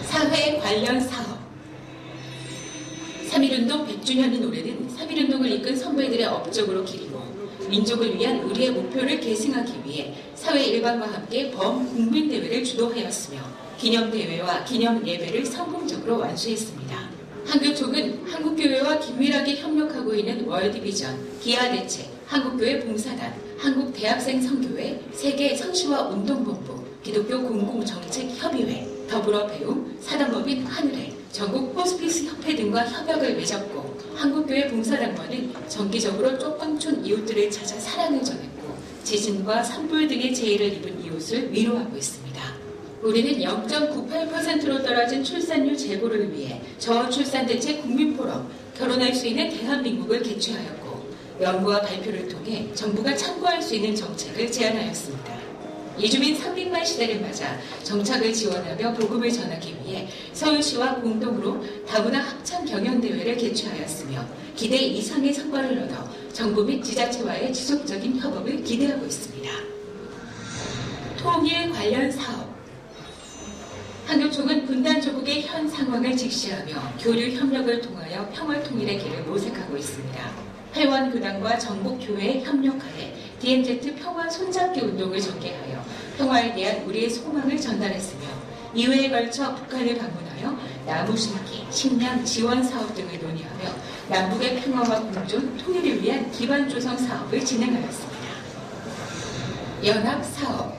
사회 관련 사업 3.1운동 100주년의 노래는 3.1운동을 이끈 선배들의 업적으로 기리고 민족을 위한 우리의 목표를 계승하기 위해 사회 일반과 함께 범국민대회를 주도하였으며 기념대회와 기념예배를 성공적으로 완수했습니다. 한교총은 한국교회와 긴밀하게 협력하고 있는 월드비전, 기아대책, 한국교회 봉사단, 한국대학생 선교회, 세계성시화운동본부, 기독교 공공정책협의회, 더불어 배움, 사단법인 하늘회, 전국 호스피스 협회 등과 협약을 맺었고 한국교회 봉사단과는 정기적으로 쪽방촌 이웃들을 찾아 사랑을 전했고 지진과 산불 등의 재해를 입은 이웃을 위로하고 있습니다. 우리는 0.98%로 떨어진 출산율 제고를 위해 저출산대책 국민포럼, 결혼할 수 있는 대한민국을 개최하였고 연구와 발표를 통해 정부가 참고할 수 있는 정책을 제안하였습니다. 이주민 300만 시대를 맞아 정착을 지원하며 복음을 전하기 위해 서울시와 공동으로 다문화 합창 경연대회를 개최하였으며 기대 이상의 성과를 얻어 정부 및 지자체와의 지속적인 협업을 기대하고 있습니다. 통일 관련 사업 한교총은 분단 조국의 현 상황을 직시하며 교류 협력을 통하여 평화 통일의 길을 모색하고 있습니다. 회원교단과 전국교회의 협력하에 DMZ 평화 손잡기 운동을 전개하여 평화에 대한 우리의 소망을 전달했으며 이후에 걸쳐 북한을 방문하여 나무 심기, 식량 지원 사업 등을 논의하며 남북의 평화와 공존, 통일을 위한 기반 조성 사업을 진행하였습니다. 연합 사업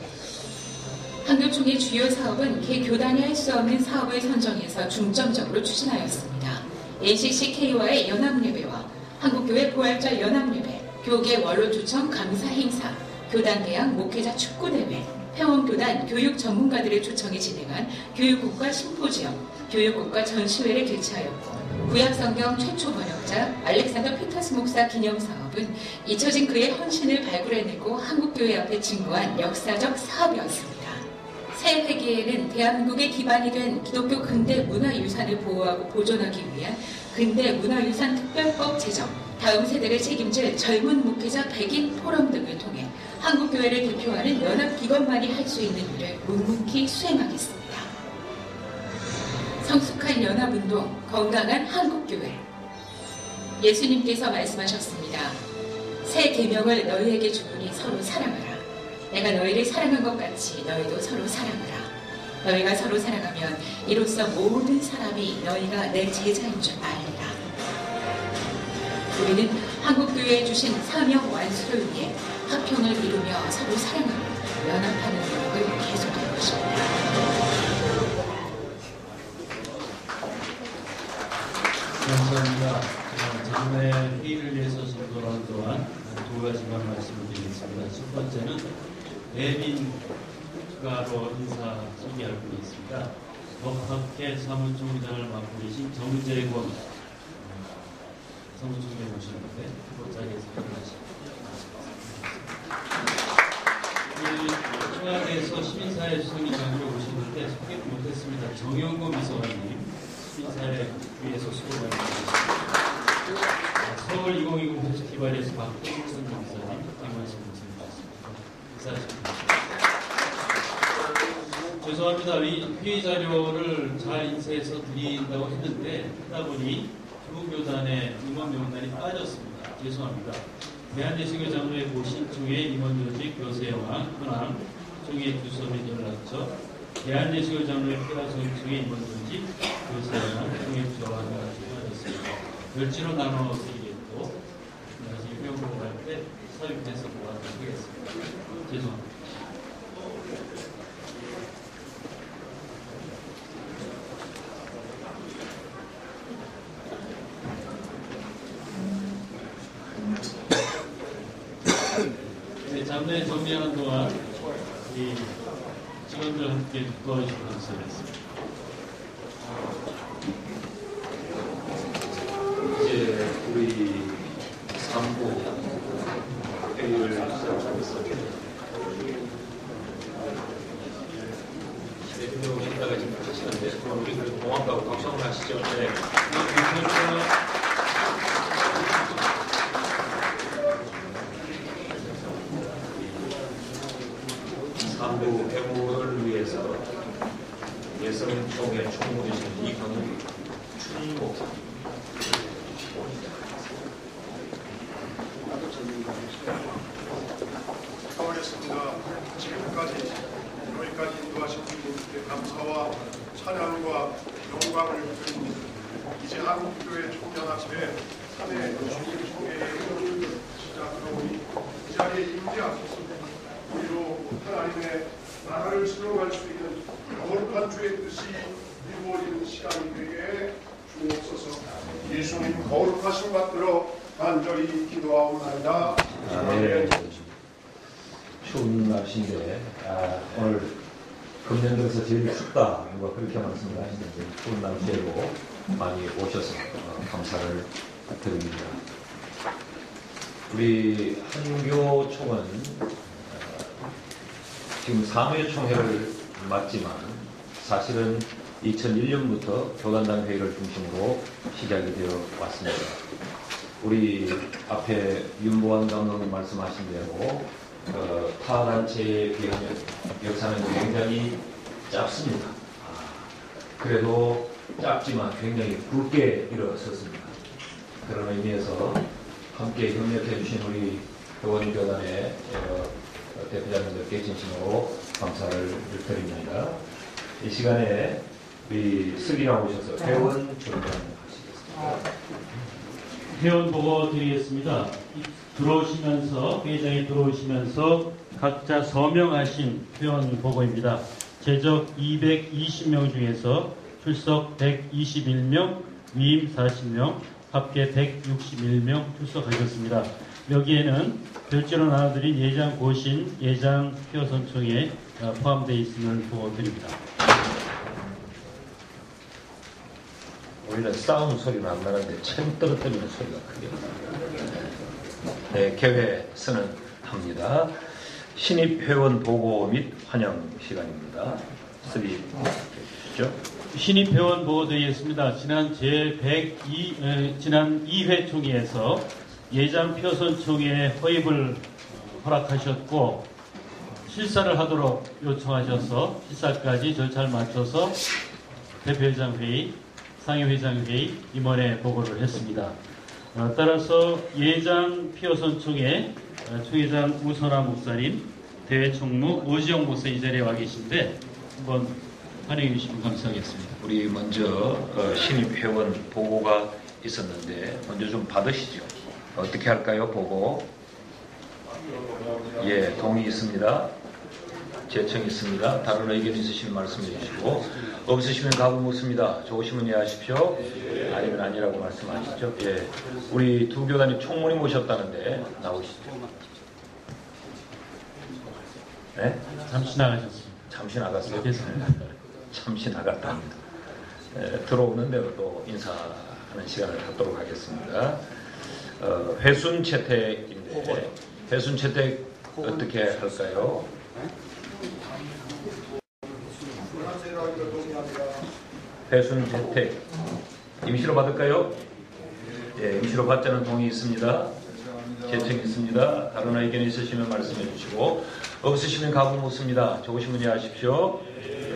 한교총의 주요 사업은 개교단이 할 수 없는 사업을 선정해서 중점적으로 추진하였습니다. NCCK와의 연합예배와 한국교회 부활절 연합예배, 교계 원로주청 감사 행사, 교단대학 목회자 축구대회, 회원교단 교육 전문가들을 초청해 진행한 교육국가 심포지엄, 교육국가 전시회를 개최하였고 구약성경 최초 번역자 알렉산더 피터스 목사 기념사업은 잊혀진 그의 헌신을 발굴해내고 한국교회 앞에 증거한 역사적 사업이었습니다. 새 회기에는 대한민국의 기반이 된 기독교 근대 문화유산을 보호하고 보존하기 위한 근대 문화유산 특별법 제정, 다음 세대를 책임질 젊은 목회자 100인 포럼 등을 통해 한국교회를 대표하는 연합기관만이 할 수 있는 일을 묵묵히 수행하겠습니다. 성숙한 연합운동, 건강한 한국교회. 예수님께서 말씀하셨습니다. 새 계명을 너희에게 주노니 서로 사랑하라. 내가 너희를 사랑한 것 같이 너희도 서로 사랑하라. 너희가 서로 사랑하면 이로써 모든 사람이 너희가 내 제자인 줄 알리라. 우리는 한국교회에 주신 사명 완수를 위해 화평을 이루며 서로 사랑하고 연합하는 노력을 계속할 것입니다. 감사합니다. 장래 회의를 위해서 선도하는 동안 두 가지만 말씀을 드리겠습니다. 첫 번째는 대민가로 인사 소개할 분이 있습니다. 법학회 사무총장을 맡고 계신 정재권 사무총장 모시는데 그 자리에서 인사하시겠습니다. 청와대에서 시민사회 수석이장으로 오시는데 소개 못했습니다. 정영고 비서관님 시민사회 위에서 수고를 하셨습니다. 서울 2020 페스티벌에서 박동선 목사님 말씀 주셨습니다. 죄송합니다. 회의 자료를 잘 인쇄해서 드린다고 했는데 하다 보니 교단의 임원 명단이 빠졌습니다. 죄송합니다. 대한예수교 장로회 고신총회 임원조직 교세영왕 현황 총회 주소 및 연락처 대한예수교 장로회 폐하성총회 임원조직 교세영왕 총회 주소와 연락처가 별지로 나눠드리겠고 나중에 유명 보고할 때 삽입해서 보관하도록 하겠습니다. 죄송합니다. 잠내 정리하는 동안 이 직원들 함께 도와주시면 감사하겠습니다. 이제 우리 3부 회의를 시작하겠습니다. 대표님 오신다가 지금 하시는데 그럼 우리 그래도 고맙다고 박수 한번 하시죠. 네. 한국 배우를 위해서 예성총회 총무이신 이광우 추모 수고하셨습니다. 지금까지 여기까지 인도하신 분들께 감사와 찬양과 영광을 드립니다. 이제 한국교회 총연합회 3회 주일 총회를 시작하오니 이 자리에 임재하소서. 우리로 하나님의 나라를 세워갈 수 있는 거룩한 주의 뜻이 이루어지는 시간이 되게 주옵소서. 예수님 거룩하신 받들어 간절히 기도하옵나이다. 아멘. 추운 날씨인데 오늘 금년도에서 제일 춥다 뭐 그렇게 말씀을 하시는데 추운 날씨에도 많이 오셔서 감사를 드립니다. 우리 한교총은 지금 3회 총회를 맞지만 사실은 2001년부터 교단당 회의를 중심으로 시작이 되어 왔습니다. 우리 앞에 윤보환 감독님 말씀하신 대로 타 단체에 비하면 역사는 굉장히 짧습니다. 그래도 짧지만 굉장히 굵게 일어섰습니다. 그런 의미에서 함께 협력해 주신 우리 회원교단의 대표자님들께 진심으로 감사를 드립니다. 이 시간에 우리 슬기랑 오셔서 회원 출연하시겠습니다. 회원 보고 드리겠습니다. 들어오시면서 회장이 들어오시면서 각자 서명하신 회원 보고입니다. 제적 220명 중에서 출석 121명, 위임 40명, 합계 161명 출석하셨습니다. 여기에는 별제로 나눠드린 예장 고신, 예장 표선총에 포함되어 있음을 보고 드립니다. 원래 싸움 소리는 안 나는데 참 떨어뜨리는 소리가 크게 네, 개회 선언합니다. 신입 회원 보고 및 환영 시간입니다. 쓰리 해주시죠. 신입 회원 보고 드리겠습니다. 지난 2회 총회에서 예장 표선 총회 허입을 허락하셨고 실사를 하도록 요청하셔서 실사까지 절차를 맞춰서 대표회장 회의, 상임회장 회의 임원회 보고를 했습니다. 따라서 예장 피어선 총회 총회장 우선화 목사님, 대회 총무 오지영 목사 이 자리에 와 계신데 한번 환영해 주시면 감사하겠습니다. 우리 먼저 신입 회원 보고가 있었는데 먼저 좀 받으시죠. 어떻게 할까요? 보고. 예, 동의 있습니다. 제청 있습니다. 다른 의견 있으시면 말씀해 주시고 없으시면 가고 묻습니다. 좋으시면 이해하십시오. 아니면 아니라고 말씀하시죠. 예, 우리 두 교단이 총무니 모셨다는데 나오시죠. 네? 잠시 나가셨습니다. 잠시 나갔어요. 됐습니다. 잠시 나갔답니다. 들어오는 대로 또 인사하는 시간을 갖도록 하겠습니다. 회순 채택인데 회순 채택 어떻게 할까요? 회순 채택 임시로 받을까요? 예, 임시로 받자는 동의 있습니다. 제청 있습니다. 다른 의견 있으시면 말씀해 주시고 없으시면 가고 묻습니다. 좋으시면 이해하십시오.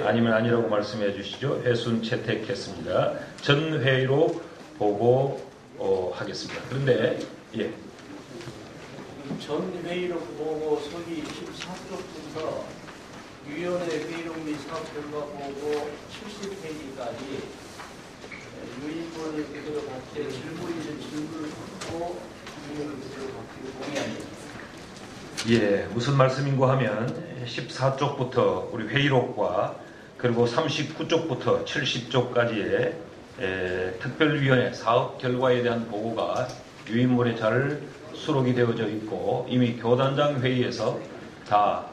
아니면 아니라고 말씀해 주시죠. 회순 채택했습니다. 전 회의로 보고하겠습니다. 그런데 예. 전 회의로 보고 서기 14쪽부터 위원회 회의록 및 사업 결과 보고 70페이지까지 유인본을 그대로 받되 질문 있는 질문을 받고 질문을 그대로 받기로 동의합니다. 예, 무슨 말씀인고 하면 14쪽부터 우리 회의록과 그리고 39쪽부터 70쪽까지의 특별위원회 사업 결과에 대한 보고가 유인물에 잘 수록이 되어져 있고 이미 교단장 회의에서 다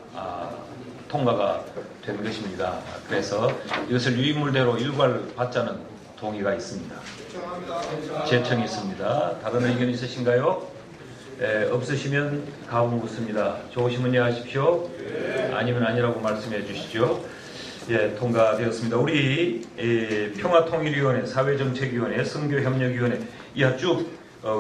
통과가 된 것입니다. 그래서 이것을 유인물대로 일괄 받자는 동의가 있습니다. 제청이 있습니다. 다른 의견 있으신가요? 없으시면 가고 묻습니다. 좋으시면 이해하십시오. 아니면 아니라고 말씀해 주시죠. 예, 통과되었습니다. 우리 평화통일위원회, 사회정책위원회, 선교협력위원회 이하 쭉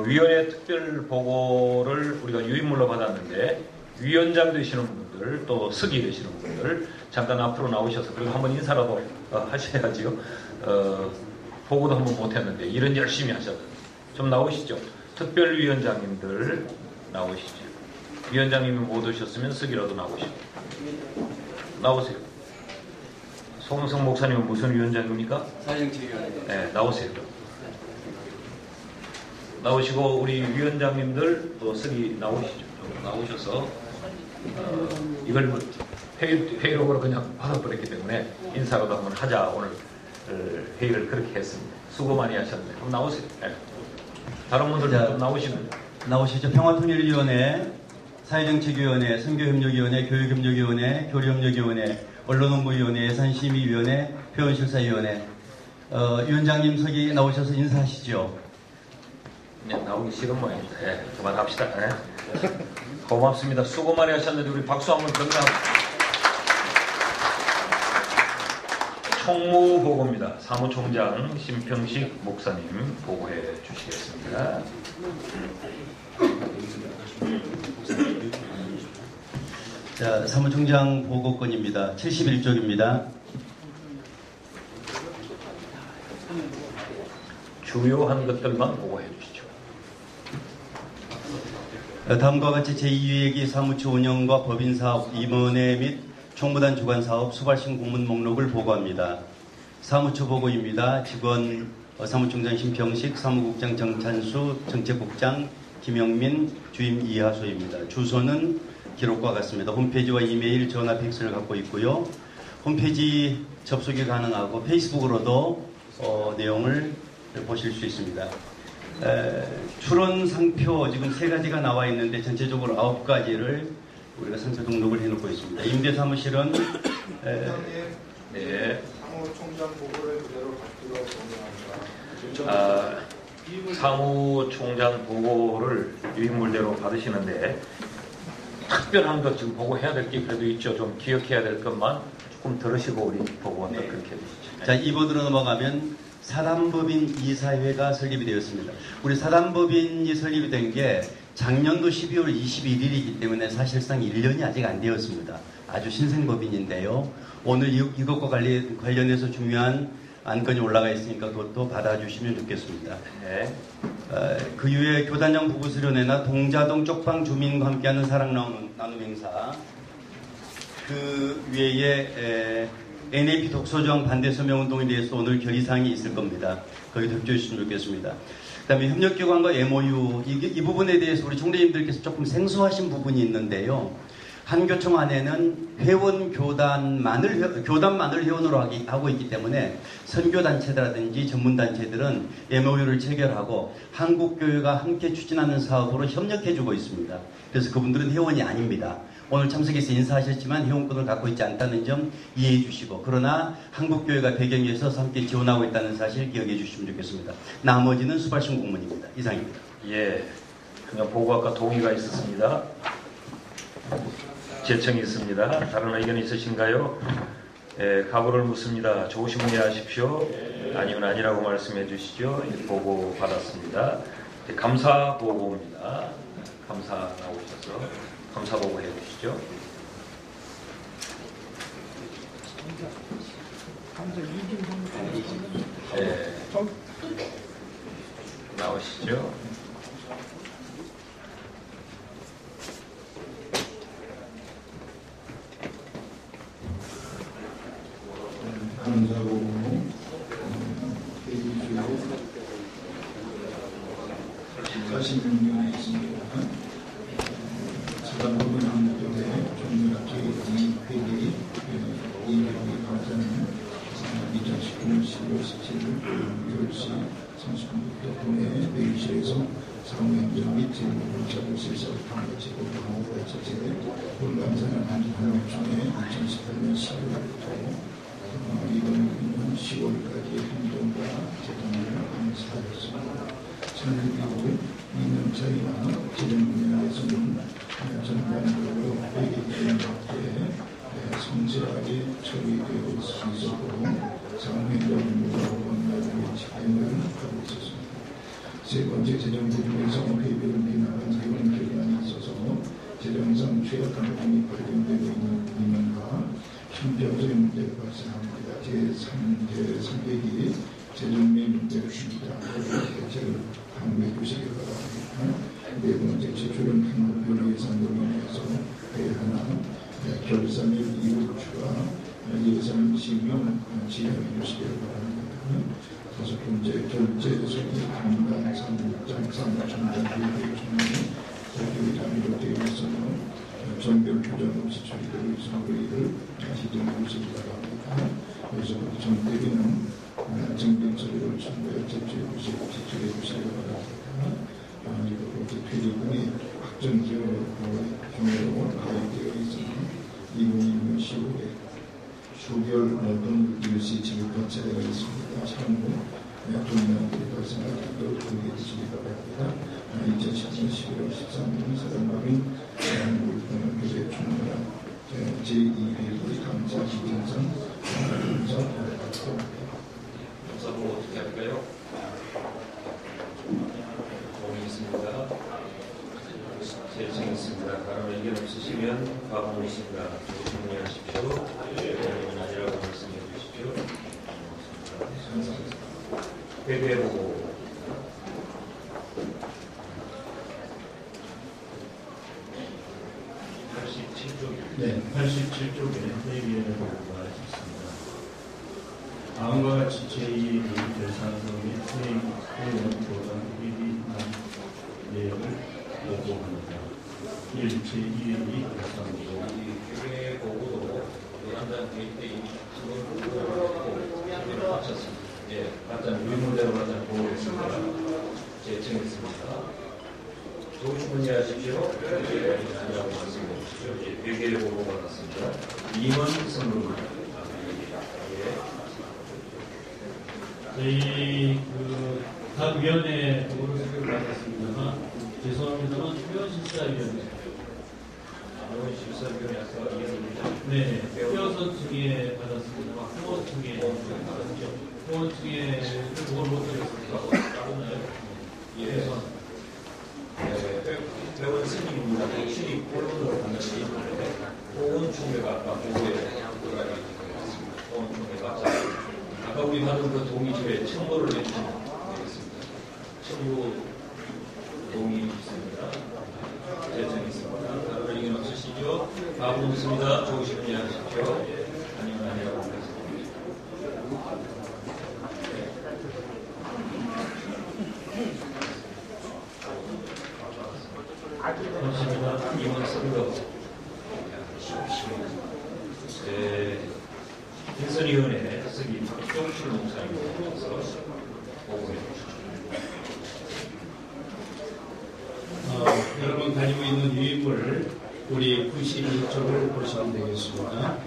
위원회 특별 보고를 우리가 유인물로 받았는데 위원장 되시는 분들 또 서기 되시는 분들 잠깐 앞으로 나오셔서 그리고 한번 인사라도 하셔야지요. 보고도 한번 못했는데 일은 열심히 하셔서 좀 나오시죠. 특별위원장님들 나오시죠. 위원장님이 못 오셨으면 쓰기라도 나오시고. 나오세요. 송성 목사님은 무슨 위원장입니까? 사정치위원회. 네, 나오세요. 나오시고 우리 위원장님들 또 쓰기 나오시죠. 좀 나오셔서 이걸 회의록으로 그냥 받아버렸기 때문에 인사라도 한번 하자. 오늘 회의를 그렇게 했습니다. 수고 많이 하셨네요. 그럼 나오세요. 네. 다른 분들도 나오시면 나오시죠. 평화통일위원회, 사회정책위원회, 선교협력위원회, 교육협력위원회, 교류협력위원회, 언론홍보위원회, 예산심의위원회, 표현실사위원회. 위원장님 서기 나오셔서 인사하시죠. 네, 나오기 싫은 모양입니다. 네, 그만합시다. 네. 고맙습니다. 수고 많이 하셨는데 우리 박수 한번 건네합시다. 총무보고입니다. 사무총장 심평식 목사님 보고해 주시겠습니다. 자, 사무총장 보고건입니다. 71쪽입니다. 주요한 것들만 보고해 주시죠. 다음과 같이 제2회기 사무처 운영과 법인사업 임원회 및 총무단 주관사업 수발신 공문 목록을 보고합니다. 사무처 보고입니다. 직원 사무총장 심평식, 사무국장 정찬수, 정책국장 김영민, 주임 이하소입니다. 주소는 기록과 같습니다. 홈페이지와 이메일, 전화, 팩스를 갖고 있고요. 홈페이지 접속이 가능하고 페이스북으로도 내용을 보실 수 있습니다. 출원 상표 지금 3가지가 나와 있는데 전체적으로 9가지를 우리가 상표 등록을 해놓고 있습니다. 임대사무실은 네. 사무총장 보고를 그대로 받도록 사무총장 보고를 유인물대로 받으시는데 특별한 것 지금 보고해야 될 게 그래도 있죠. 좀 기억해야 될 것만 조금 들으시고 우리 보고원들 그렇게 해주시죠. 자, 2번으로 넘어가면 사단법인 이사회가 설립이 되었습니다. 우리 사단법인이 설립이 된 게 작년도 12월 21일이기 때문에 사실상 1년이 아직 안 되었습니다. 아주 신생법인인데요. 오늘 이것과 관련해서 중요한 안건이 올라가 있으니까 그것도 받아주시면 좋겠습니다. 네. 그 이후에 교단장 부부 수련회나 동자동 쪽방 주민과 함께하는 사랑 나눔 행사, 그 외에 NAP 독소조항 반대 서명 운동에 대해서 오늘 결의사항이 있을 겁니다. 거기 협조해 주시면 좋겠습니다. 그 다음에 협력기관과 MOU, 이 부분에 대해서 우리 총리님들께서 조금 생소하신 부분이 있는데요. 한교총 안에는 교단만을 회원으로 하고 있기 때문에 선교단체라든지 전문단체들은 MOU를 체결하고 한국교회가 함께 추진하는 사업으로 협력해주고 있습니다. 그래서 그분들은 회원이 아닙니다. 오늘 참석해서 인사하셨지만 회원권을 갖고 있지 않다는 점 이해해 주시고, 그러나 한국교회가 배경에 있어서 함께 지원하고 있다는 사실 기억해 주시면 좋겠습니다. 나머지는 수발신 공문입니다. 이상입니다. 예, 그냥 보고 아까 동의가 있었습니다. 제청이 있습니다. 다른 의견 있으신가요? 예, 각오를 묻습니다. 좋으신 분이 하십시오. 아니면 아니라고 말씀해 주시죠. 보고 받았습니다. 감사 보고입니다. 감사 나오셔서 감사 보고 해주시죠. 네. 나오시죠. 감사보고 회의 46명이 있습니다. 사단법인 한국교회 총연합회 회의 이회의 감사는 2019년 12월 17일 10시 30분부터 동해 회의실에서 사무행정 및 재무공사를 실시하고 방법제고 방어부의 첫째 본감사는 한 명 중에 2018년 12월부터 이번 10월까지의 행동과 재정을 감사하였습니다. 설립 이후 2년 차이나 재정 분야에서는 전반적으로 회계기관에 성실하게 처리되어 있었고 사무행정부가 원활하게 집행을 하고 있었습니다. 세 번째 재정 부분에서 회비를 미납한 회원 결과가 있어서 재정상 취약한 부분이 발견되고 있는 부분과 형평성의 문제가 발생합니다. 제3계기 재정의 문제를 있습니다. 대책을 한국에 두시기 바랍니다. 네 번째, 제출은 한국교회 예산으로 인해서 회 하나, 결산일 이후 추가 예산 시명 진행해 주시기 바랍니다. 다섯 번째, 결제 소위 담당 사무장, 사무총장, 교육청장이 대표장으로 되어 있어서 정별 규정 없이 처리되고 있으므로 이를 시정해 주시기 바랍니다. 그래서 정대리는 정별 처리를 청구해 제출해 주시기 바랍니다. 그리고 퇴직금이 확정 경로로 가입되어 있으니 2020년 10월에 수개월 노동 일시 지급한 사례가 있습니다. 향후 동료들이 발생하도록 준비해 주시기 바랍니다. 2010년 11월 13일 사랑방인 한국교회 총무랑 제2회의 감사 기념상 감사로 어떻게 할까요? 공이 있습니다. 제청 있습니다. 다른 의견 없으시면 과반이십니다. 정리하십시오. 의견은 아니라고 말씀해 주십시오. 회계보고. 네, 87쪽에 회계의 보고가 있습니다. 다음과 같이 제2의 결산서 및 세액보상 회계난 내역을 보고합니다. 1. 제2의 결산서 회계 보고도 노란단 회의 때 이미 한번 보고를 마쳤습니다. 예, 맞잖아요. 의무대로 맞잖아요. 보고했습니다. 제청했습니다. 조금 문의하십시오. 아니라고 말씀해 주십시오. 회계를 보고 받았습니다. 임원 선물입니다. 저희 각 위원회 보고를 받았습니다만 죄송합니다만 회원실사위원회 회원실사위원회 아까 이해드리죠? 네, 회원선 측에 받았습니다. 회원 측에 받았죠. 회원 측에 보고를 못 드렸습니다. 다르나요? 예. 회원 승인입니다. 출입 본론으로 반드시 호원 총회가 아까 보고에 들어가게 되었습니다. 호원 총회가 아까 우리 받은 그 동의집에 첨부를 해주시면 되겠습니다. 첨부 동의 있습니다. 제청이 있습니다. 다른 의견 없으시죠? 답은 없습니다. 좋으시면 이해하십시오. 아니면 아니라고 하겠습니다. 감사합니다. 이번 선거 인선위원회 쓰기 박종출 농사님께서 보고해 주십시오. 여러분 가지고 있는 유인물 우리 92쪽을 보시면 되겠습니다.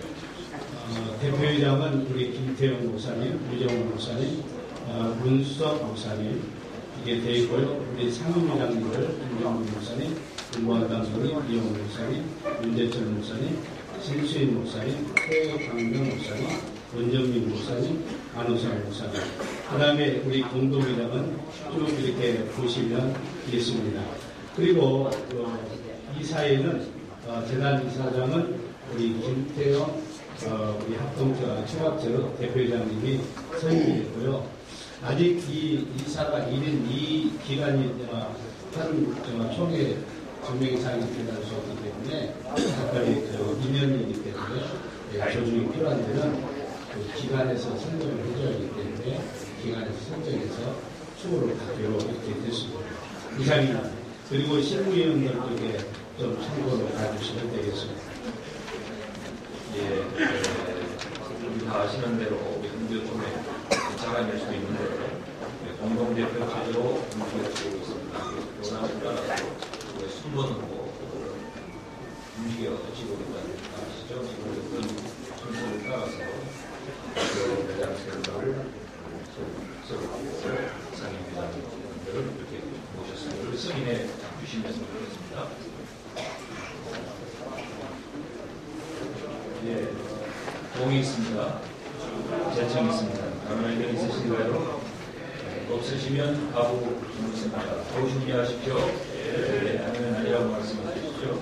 대표회장은 우리 김태형 목사님, 유정훈 목사님, 문수석 목사님 이게 되어 있고요. 우리 상임회장님들 김정훈 목사님, 공부한당 선임, 이영훈 목사님, 윤재철 목사님, 신수인 목사님, 최강명 목사님, 원정민 목사님, 안호상 목사님. 그 다음에 우리 공동회장은 쭉 이렇게 보시면 있습니다. 그리고 이사회는 재단 이사장은 우리 김태형 우리 합동처 총학처 대표회장님이 선임이고요. 아직 이 이사가 1인 2기간이 다른 총회 증명상이 기다릴 수 없기 때문에 각각의 2년이기 때문에 조정이 필요한 데는 그 기관에서 선정을 해줘야 하기 때문에 기관에서 선정해서 추후로 받기로 이렇게 됐습니다. 이상입니다. 그리고 실무위원들 쪽에 좀 참고를 가주시면 되겠습니다. 예, 우리 다 아시는 대로 한교총회 자가낼 수 있는데 공동대표 체제로 움직여지고 있습니다. 원하는 따라서 순번으로 움직여지고 있다는 아시죠? 지금 순서를 따라서 대장 센터를 상임회장님들을 이렇게 모셨습니다. 승인해 주시면 좋겠습니다. 예, 동의 있습니다. 제청 있습니다. 다른 의견 있으신가요? 없으시면 가부 묻습니다. 조심히 하십시오. 예, 아니면 아니라고 말씀해 주십시오.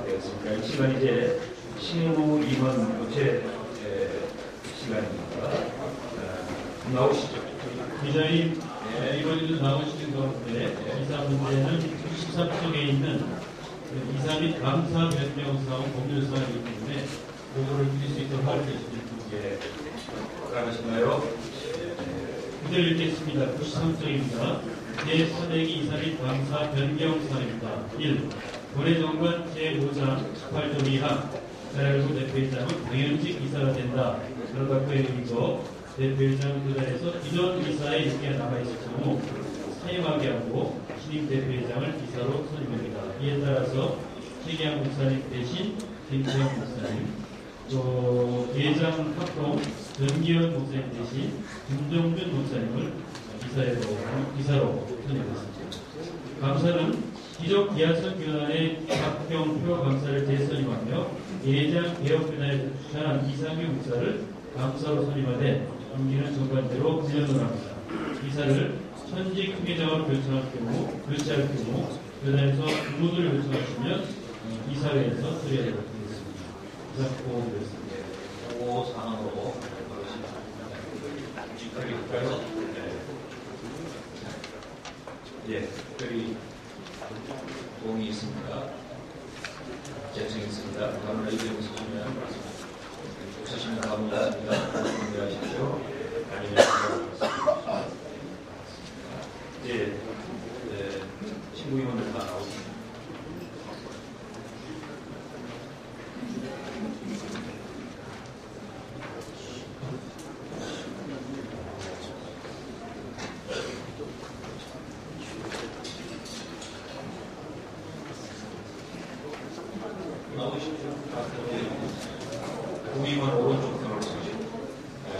되었습니다. 이 시간 이제 신부 임원 교체 시간입니다. 나오시죠. 기자님, 네, 이번에도 나오시는 가운데 이사 문제는 13쪽에 있는 이사 및 감사 변경 사항 법률 사항이기 때문에 그거를 드릴 수 있도록 하겠습니다. 예. 나가신가요? 그대로 읽겠습니다. 93쪽입니다. 제3회기 이사 및 감사 변경 사항입니다. 1. 본회정관 제5장 18조 2항 자율부 대표이사는 당연직 이사가 된다. 결과표에 의거 대표이사는 그 자리에서 기존 이사의 임기가 남아있을 경우 사임하게 하고 신임 대표이사를 이사로 선임합니다. 이에 따라서 최기한 목사님 대신 김태형 목사님, 또 예장 합동 전기현 목사님 대신 김종준 목사님을 이사로 선임했습니다. 감사는 기존 기하천 교단의 박경표 감사를 재선임하며 예장 개혁교단에 추천한 이상규 목사를 감사로 선임하되 임기는 전반대로 9년으로 합니다. 이사를 현직 회장으로 결정할 경우, 결재할 경우 교단에서 의무를 요청하시면 이사회에서 처리하도록 하겠습니다. 이상 보고드렸습니다. 보고 사항으로 직결일까요? 예, 특별히 도움이 있습니다. 재청 있습니다. 다음 의견 있으시면 없으시면 다음 있습니다. 준비하십시오. 아니면 예, 신부위원들 다 나오십니다.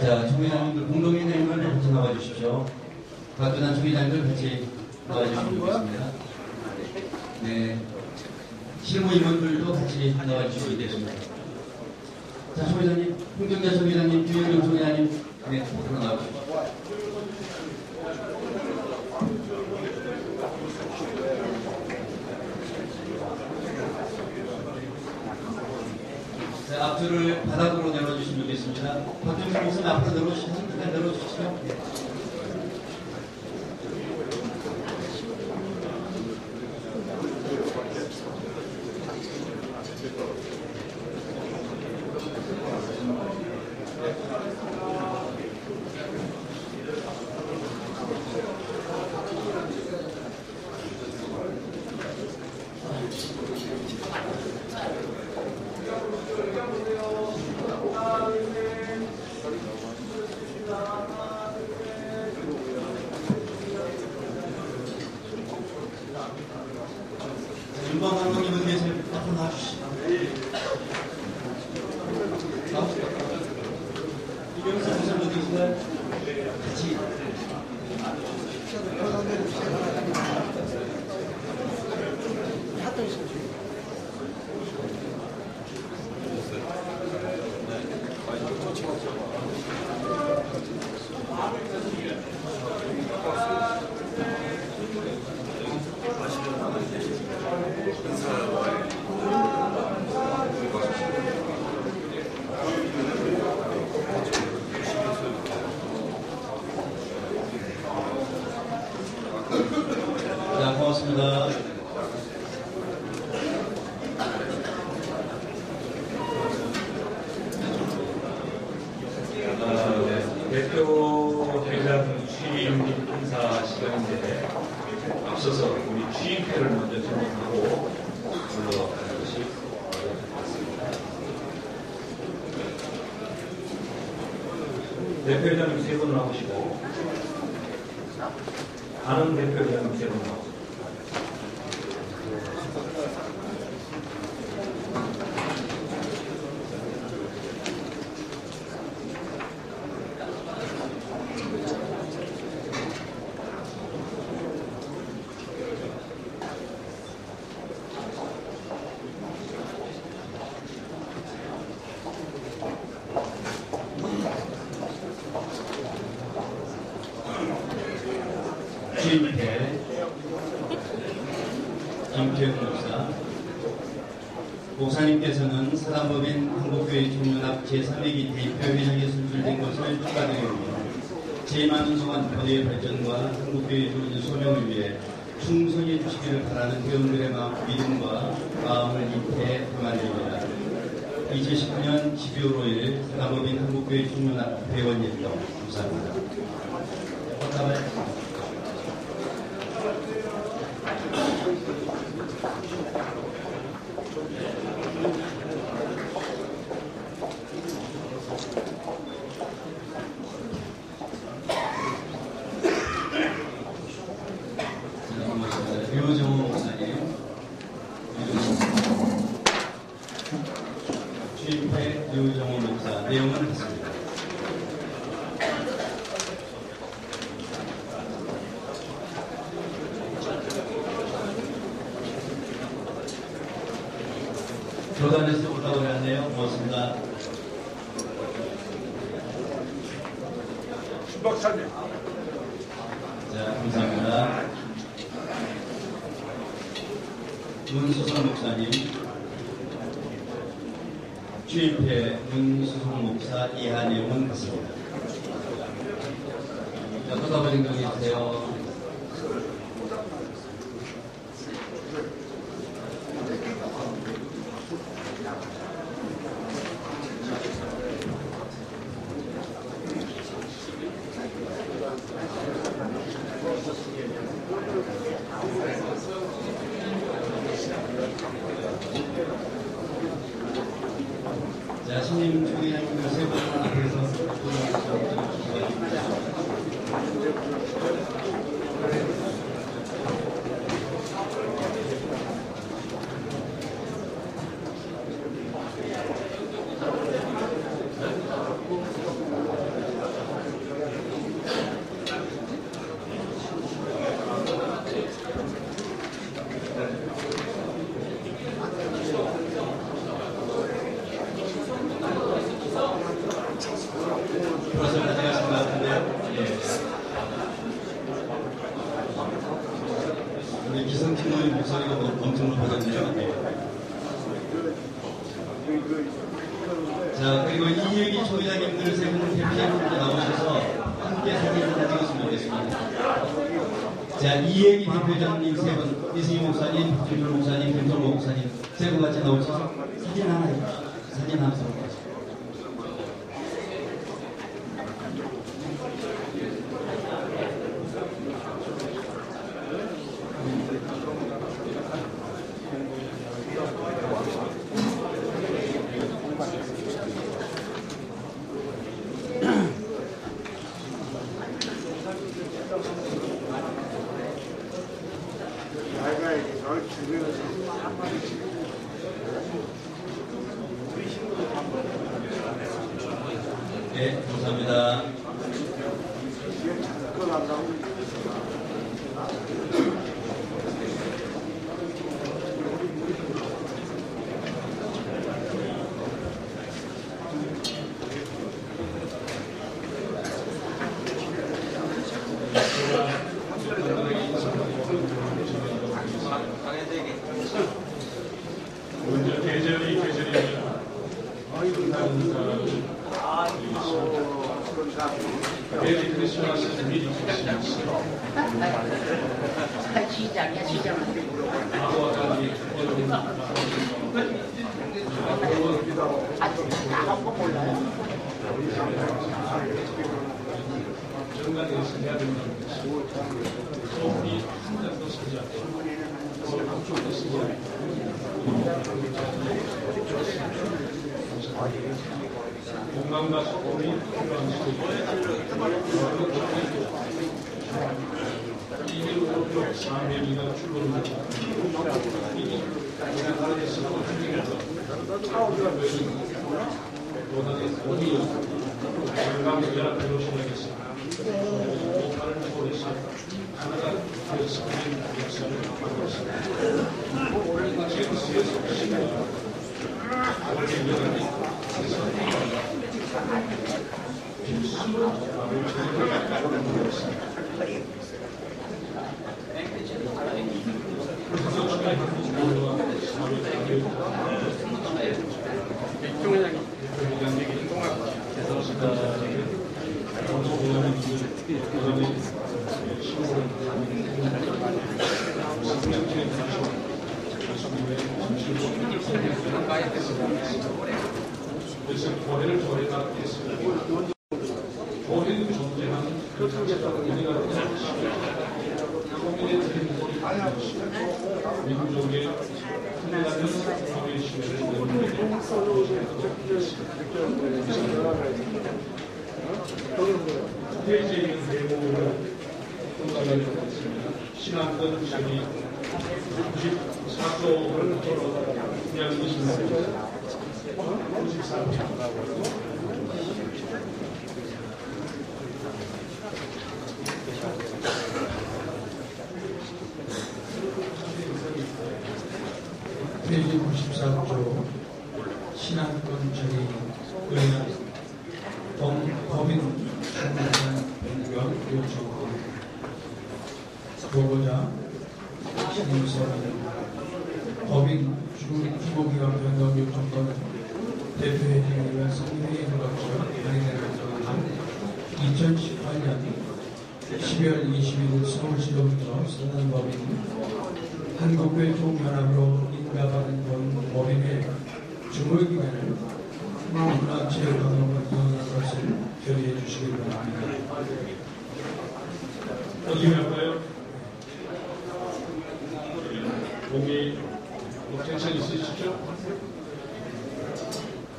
자, 총회장님들, 공동회장님들 같이 나와주십시오. 박근환 총회장님들 같이 나와주시면 좋겠습니다. 네. 실무임원들도 같이 나와주시면 되겠습니다. 자, 총회장님, 홍정자 총회장님, 주영경 총회장님, 네, 앞으로 나와주십시오. 자, 앞줄을 바닥으로 내려주시면 되겠습니다. 박정희 목사님 앞으로 내려주시면 잠깐 내려주시죠. 네. 윤방 감독님은 계세요. 앞으로 나와주시죠. 이경수 목사님 어디 계신가요? 같이. 자, 고맙습니다. 대표 회장 취임 인사 시간인데 앞서서 우리 취임표를 먼저 전달하고 불러가는 것이 맞습니다. 대표 회장님 세 분 나오시고 다른 대표 회장님 세 분 나오시고 주임회 김태형 목사, 목사님께서는 사단법인 한국교회 총연합 제3회기 대표회장에 선출된 것을 축하드립니다. 제2만운동한 번뇌의 발전과 한국교회의 주어진 소명을 위해 충성해 주시기를 바라는 회원들의 믿음과 마음을 입해 담아드립니다. 2019년 12월 5일 남업인 한국교회 총연합 회원 일동. 감사합니다. 류정호 목사님, 주임회 류정호 목사, 내용은 같습니다. 교단에서 올라오게 하네요. 고맙습니다. 박사님. 자, 감사합니다. 문수성 목사님, 주임회 문수성 목사 이하 내용은 같습니다. 자, 토다버린 경이 있으세요. 자, 신임 총회장님 세 분 앞에서 벌써 가져가신 것 같은데요. 우리 기성팀의 목소리가 엄청 높아졌네요. 자, 그리고 이혜기 총회장님들 세 분은 대표님들 나오셔서 함께 사진을 다 찍었으면 좋겠습니다. 자, 이혜기 대표장님 세 분, 이승희 목사님, 박준율 목사님, 김성모 목사님 세 분 같이 나오셔서 사진 하나 해주시죠. 사진 하나 찍어주세요. 네, 감사합니다. 먼저 계절입니다. 메리 크리스마스, 미리 크리스마스. 시작이야, 시작. 아버와 딸이 나간 거 몰라요? 정강에서 해야 된다는 것이 소문이 한 장도 쓰지 않고 한쪽도 쓰지 않고 공감과 소금이 필요한 이기로 사명이가 출범을 건강 연합회로 시작했습니다. 오파를 초월해서 하나가 되어서 역사를 하고 있습니다. 제우스에서 시간과 올해 연합이 필수로 마무리하고 있습니다. 총회장님, 민족의 끝나는 법의 시대를 페이지에 있는 대목으로 공감을 했습니다. 신앙권 자기 94조를 그냥 있습니다. 94조. 페이지 94조 신앙권 저희 의원 법인 중간 변경 요청 보고자 신임서는 법인 주무기관 변경 요청권은 대표회장과 상임회의를 거쳐 발의되는 2018년 12월 21일 서울시로부터 선언법인 한국교회 총연합으로 인가받은 법인의 주무기관을 문화체육관으로 이용할 것을 결의해 주시기 바랍니다. 어떻게 할까요? 몸이 텐션 있으시죠?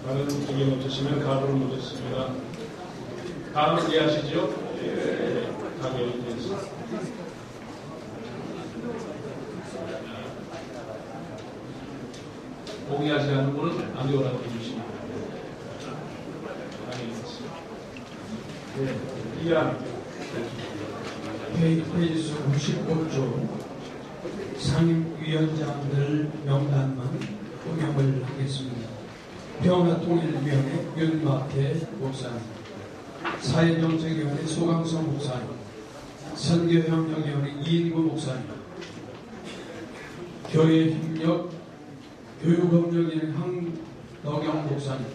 다른 의견 없으시면 가부를 묻겠습니다. 가부를 이해하시죠? 네. 가부를 이해하시죠? 동의하지 않는 분은 안 되오라고 해주십니다. 네. 이해합니다. 페이지 수 95조 상임위원장들 명단만 호명을 하겠습니다. 평화통일위원회 윤막태 목사님, 사회정책위원회 소강성 목사님, 선교협력위원회 이인구 목사님, 교회협력 교육협력위원회 황덕영 목사님,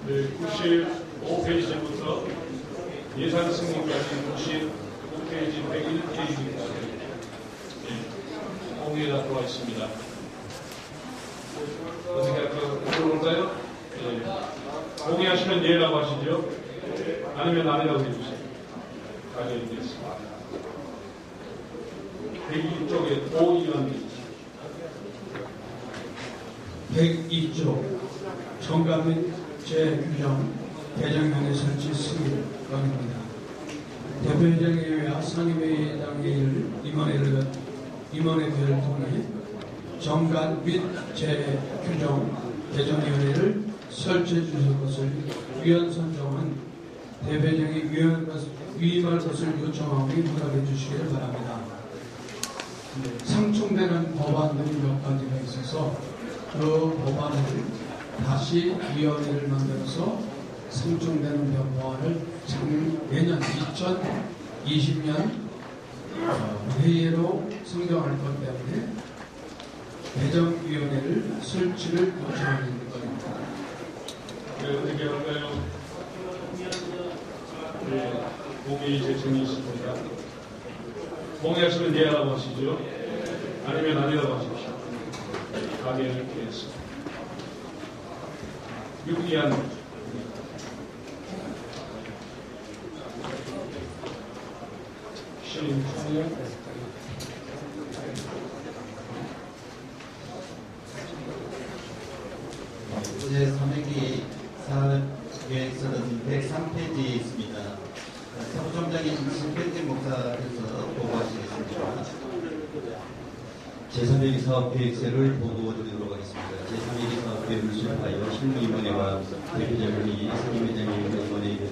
네, 95페이지부터 예산 승인까지 95페이지 101페이지까지 공개가 들어와 있습니다. 어떻게 할까요? 들어볼까요? 네. 공개하시면 예라고 하시죠? 아니면 아니라고 해주세요. 가져드리겠습니다. 102쪽에 5위원 102조 정감 및 재규정 개정안의 설치 승인 건입니다. 대표회장회의와 상임회의장회의를 임원회의를 통해 정관 및 재규정 개정위원회를 설치해 주실 것을 위원 선정한 대표회장이 위임할 것을 요청하오니 허락해 주시기를 바랍니다. 상충되는 법안들이 몇 가지가 있어서 그 법안을 다시 위원회를 만들어서 상충되는 법안을 내년 2020년 회의로 상정할 것 때문에 배정위원회를 설치를 요청하는 것입니다. 네, 어떻게 할까요? 네, 공의 제청이 있습니다. 공의하시면 예라고 하시죠? 아니면 아니라고 하십시오. 가게를 피했습니다. 유기한 신충 어제 삼행기 사회에서는 103페이지에 있습니다. 사무총장인 신백진 목사께서 보고하시겠습니다. 제3회기 사업계획서를 보고드리도록 하겠습니다. 제3회기 사업계획을 수립하여 실무위원회와 대표자분이 상임회장님과 임원회의를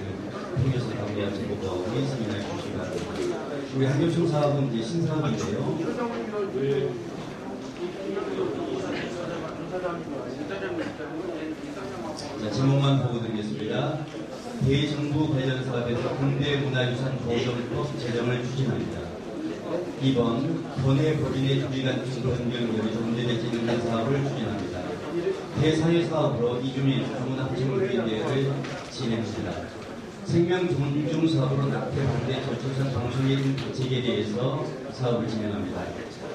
통해서 담대한 제보가 세미나에 주시기 바랍니다. 우리 한교총 사업은 이제 신사업인데요. 자, 제목만 보고드리겠습니다. 대정부 관련 사업에서 국대문화유산 보존법 제정을 추진합니다. 2번 본회 법인의 주기간증 변경률이 존재되지 않는 사업을 추진합니다. 대사회 사업으로 이주민 전문학생교육대회를 진행합니다. 생명 존중 사업으로 낙태 반대 저출산 방송인 재개대에서 사업을 진행합니다.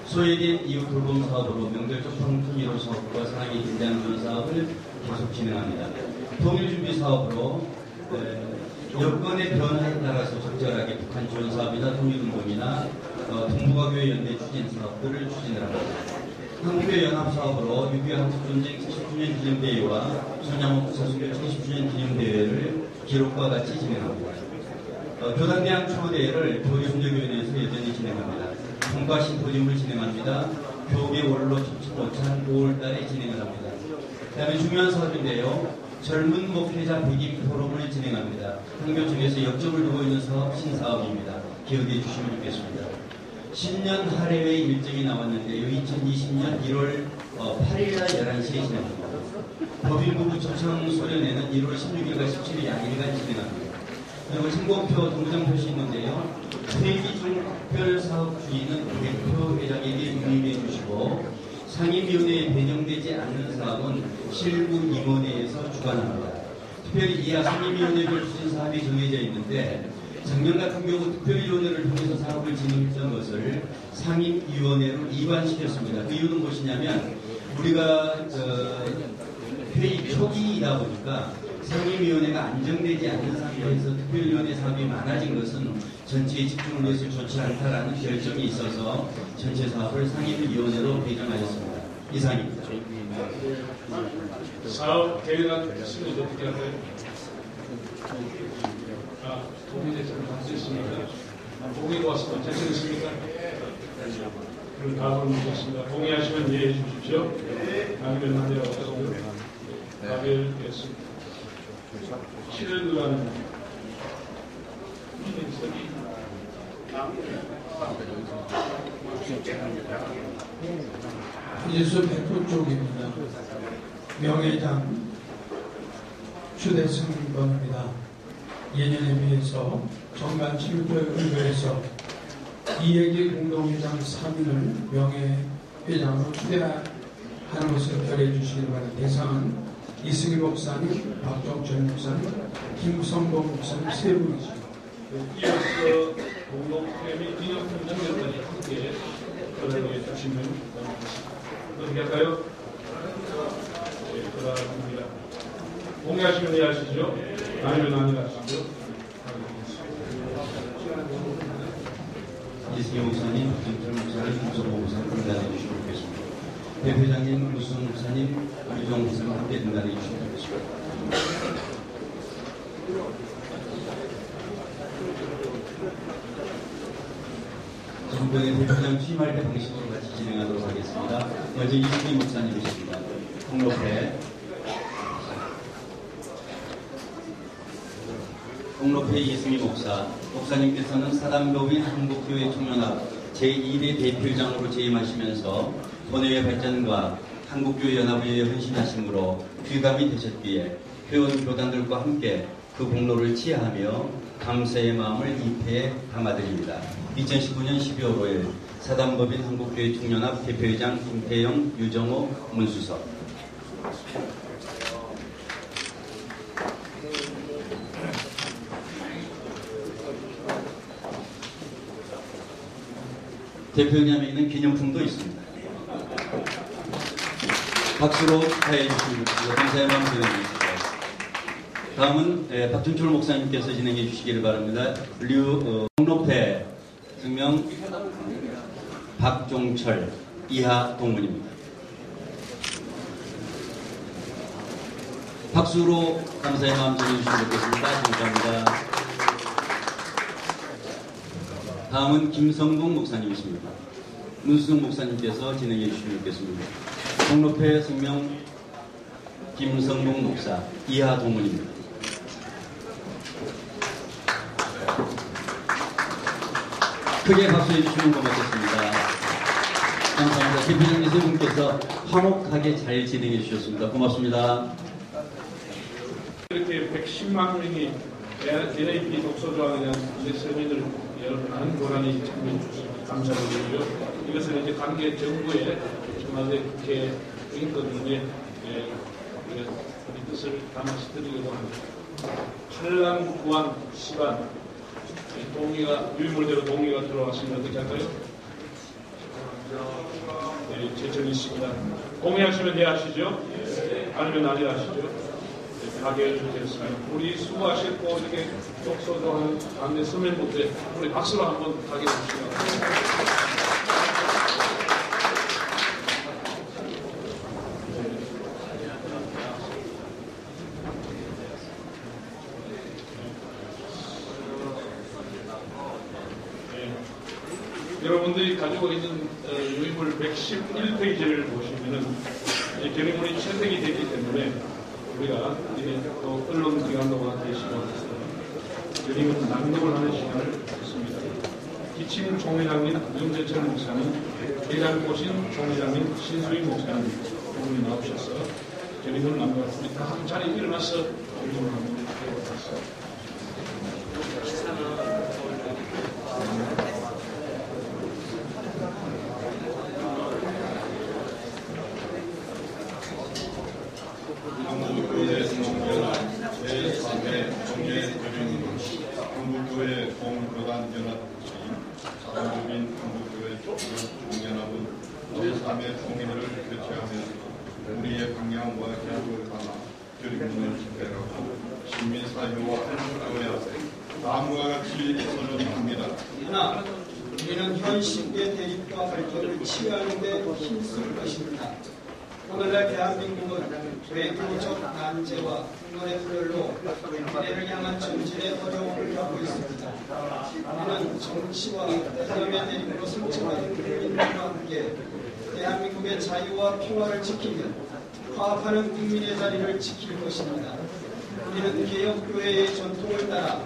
소외된 이웃 돌봄 사업으로 명절적 성통일호 사업과 사랑의 긴장 논사 계속 진행합니다. 통일준비 사업으로 여건의 변화에 따라서 적절하게 북한 지원 사업이나 통일운동이나 동북아교회 연대 추진 사업들을 추진을 합니다. 한국교회 연합 사업으로 6.25 한국전쟁 79년 기념대회와 손양호 서수교 70주년 기념대회를 기록과 같이 진행합니다. 교단대항 추모대회를 교육협력위원회에서 여전히 진행합니다. 통과 심포지움을 진행합니다. 교계 원로 접촉 못한 5월달에 진행을 합니다. 그 다음에 중요한 사업인데요. 젊은 목회자 백임 포럼을 진행합니다. 한교총에서 역점을 두고 있는 사업 신사업입니다. 기억해 주시면 좋겠습니다. 신년 할애회 일정이 나왔는데요. 2020년 1월 8일날 11시에 진행합니다. 법인부 초청 소련회는 1월 16일과 17일 양일간 진행합니다. 그리고 참고표 동부장 표시 있는데요. 회기 중 특별사업 주인은 대표 회장에게 유임해 주시고 상임위원회에 배정되지 않는 사업은 실무 임원회에서 주관합니다. 특별히 이하 상임위원회별 추진 사업이 정해져 있는데 작년 같은 경우 특별위원회를 통해서 사업을 진행했던 것을 상임위원회로 이관시켰습니다. 그 이유는 무엇이냐면 우리가 회의 초기이다 보니까 상임위원회가 안정되지 않는 상태에서 특별위원회 사업이 많아진 것은 전체에 집중을 해서 좋지 않다라는 결정이 있어서 전체 사업을 상임위원회로 배정하였습니다. 이상입니다. 사업 계획안 승인 어떻게 할까요? 동의대 좀 받으셨습니까? 동의가 왔으면 괜찮으십니까? 그럼 다음으로 묻겠습니다. 동의하시면 예해 주십시오. 아니면 반대로 하시고요. 가별했습니다. 실을 의하는 이제수 백호 쪽입니다. 명예장 추대승번입니다. 예년에 비해서 정관 7교회 의회에서 이혜기 공동회장 3인을 명예회장으로 추대하는 것을 결의해 주시기 바랍니다. 대상은 이승희 목사님, 박종철 목사님, 김성봉 목사님 세 분이십니다. 이어서 공동회 및 기념품 전면까지 함께 결의해 주시면 어떻게 할까요? 네, 그렇습니다. 동의하시면 예 하시죠. 아니면 아니라 하시죠. 이승희 목사님, 박종철 목사님, 김성봉 목사님 등단해 주시면 좋겠습니다. 대표장님, 무수성 목사님, 유정 목사님 함께 등단해 주시면 좋겠습니다. 지금번에 대표장 취임할 때 방식으로 같이 진행하도록 하겠습니다. 먼저 이승희 목사님이십니다. 공로회 이승희 목사님께서는 사단법인 한국교회 총연합 제1회 대표장으로 재임하시면서 본회의 발전과 한국교회 연합회에 헌신하심으로 귀감이 되셨기에 회원 교단들과 함께 그 공로를 치하하며 감사의 마음을 입회에 담아드립니다. 2019년 12월 5일 사단법인 한국교회 총연합 대표회장 김태영, 유정호, 문수석. 대표회장에 있는 기념품도 있습니다. 박수로 축하해 주시면 감사의 마음 드리겠습니다. 다음은 박준철 목사님께서 진행해 주시기를 바랍니다. 공로회 증명 박종철 이하 동문입니다. 박수로 감사의 마음 전해주시면 좋겠습니다. 감사합니다. 다음은 김성봉 목사님이십니다. 문수성 목사님께서 진행해 주시면 좋겠습니다. 공로회 성명 김성봉 목사 이하 동문입니다. 크게 박수해 주시면 고맙겠습니다. 감사합니다. 대표장님 세 분께서 화목하게 잘 진행해 주셨습니다. 고맙습니다. 이렇게 110만 명이 NAP 독서조항에 대한 세미나를 여러분 많은 권한이 참여해 주셔서 감사드리고요. 이것은 이제 관계 정부의 청와대 국회 인권위에 우리 뜻을 담아서 드리려고 합니다. 한남 구안 시간 동의가 유물대로 동의가 들어왔으면 어떻게 할까요? 네, 제천이 있습니다. 동의하시면 네 하시죠. 아니면 난리 나시죠? 네, 가게 해주겠습니다. 우리 수고하셨고 이렇게 독서조하는 강대 선배님들 우리 박수로 한번 가게 해주시죠. 여러분들이 가지고 있는 유인물 111페이지를 보시면은 결의문이 채택이 되기 때문에 우리가 또 언론기관과 계시고 결의문 낭독을 하는 시간을 갖습니다. 기침 총회장님 윤재철 목사님, 대장고신 총회장님 신수희 목사님 두 분이 나오셔서 결의문 낭독하겠습니다. 한 자리 일어나서 결의문을 한번 해보겠습니다. 한국교회 공교단 연합회인 사단법인 한국교회 총연합은 제3의 총회를 개최하면서 우리의 방향과 계획을 담아 결의문을 집행하고 시민사회와 한국교회 앞에 다음과 같이 선언합니다. 하나, 우리는 현 시국의 대립과 발전을 치유하는 데 힘쓸 것입니다. 오늘날 대한민국은 외교적 난제와 인권의 불열로 미래를 향한 전진의 어려움을 겪고 있습니다. 우리는 정치와 이념의 대립으로 상처받은 국민들과 함께 대한민국의 자유와 평화를 지키며 화합하는 국민의 자리를 지킬 것입니다. 우리는 개혁교회의 전통을 따라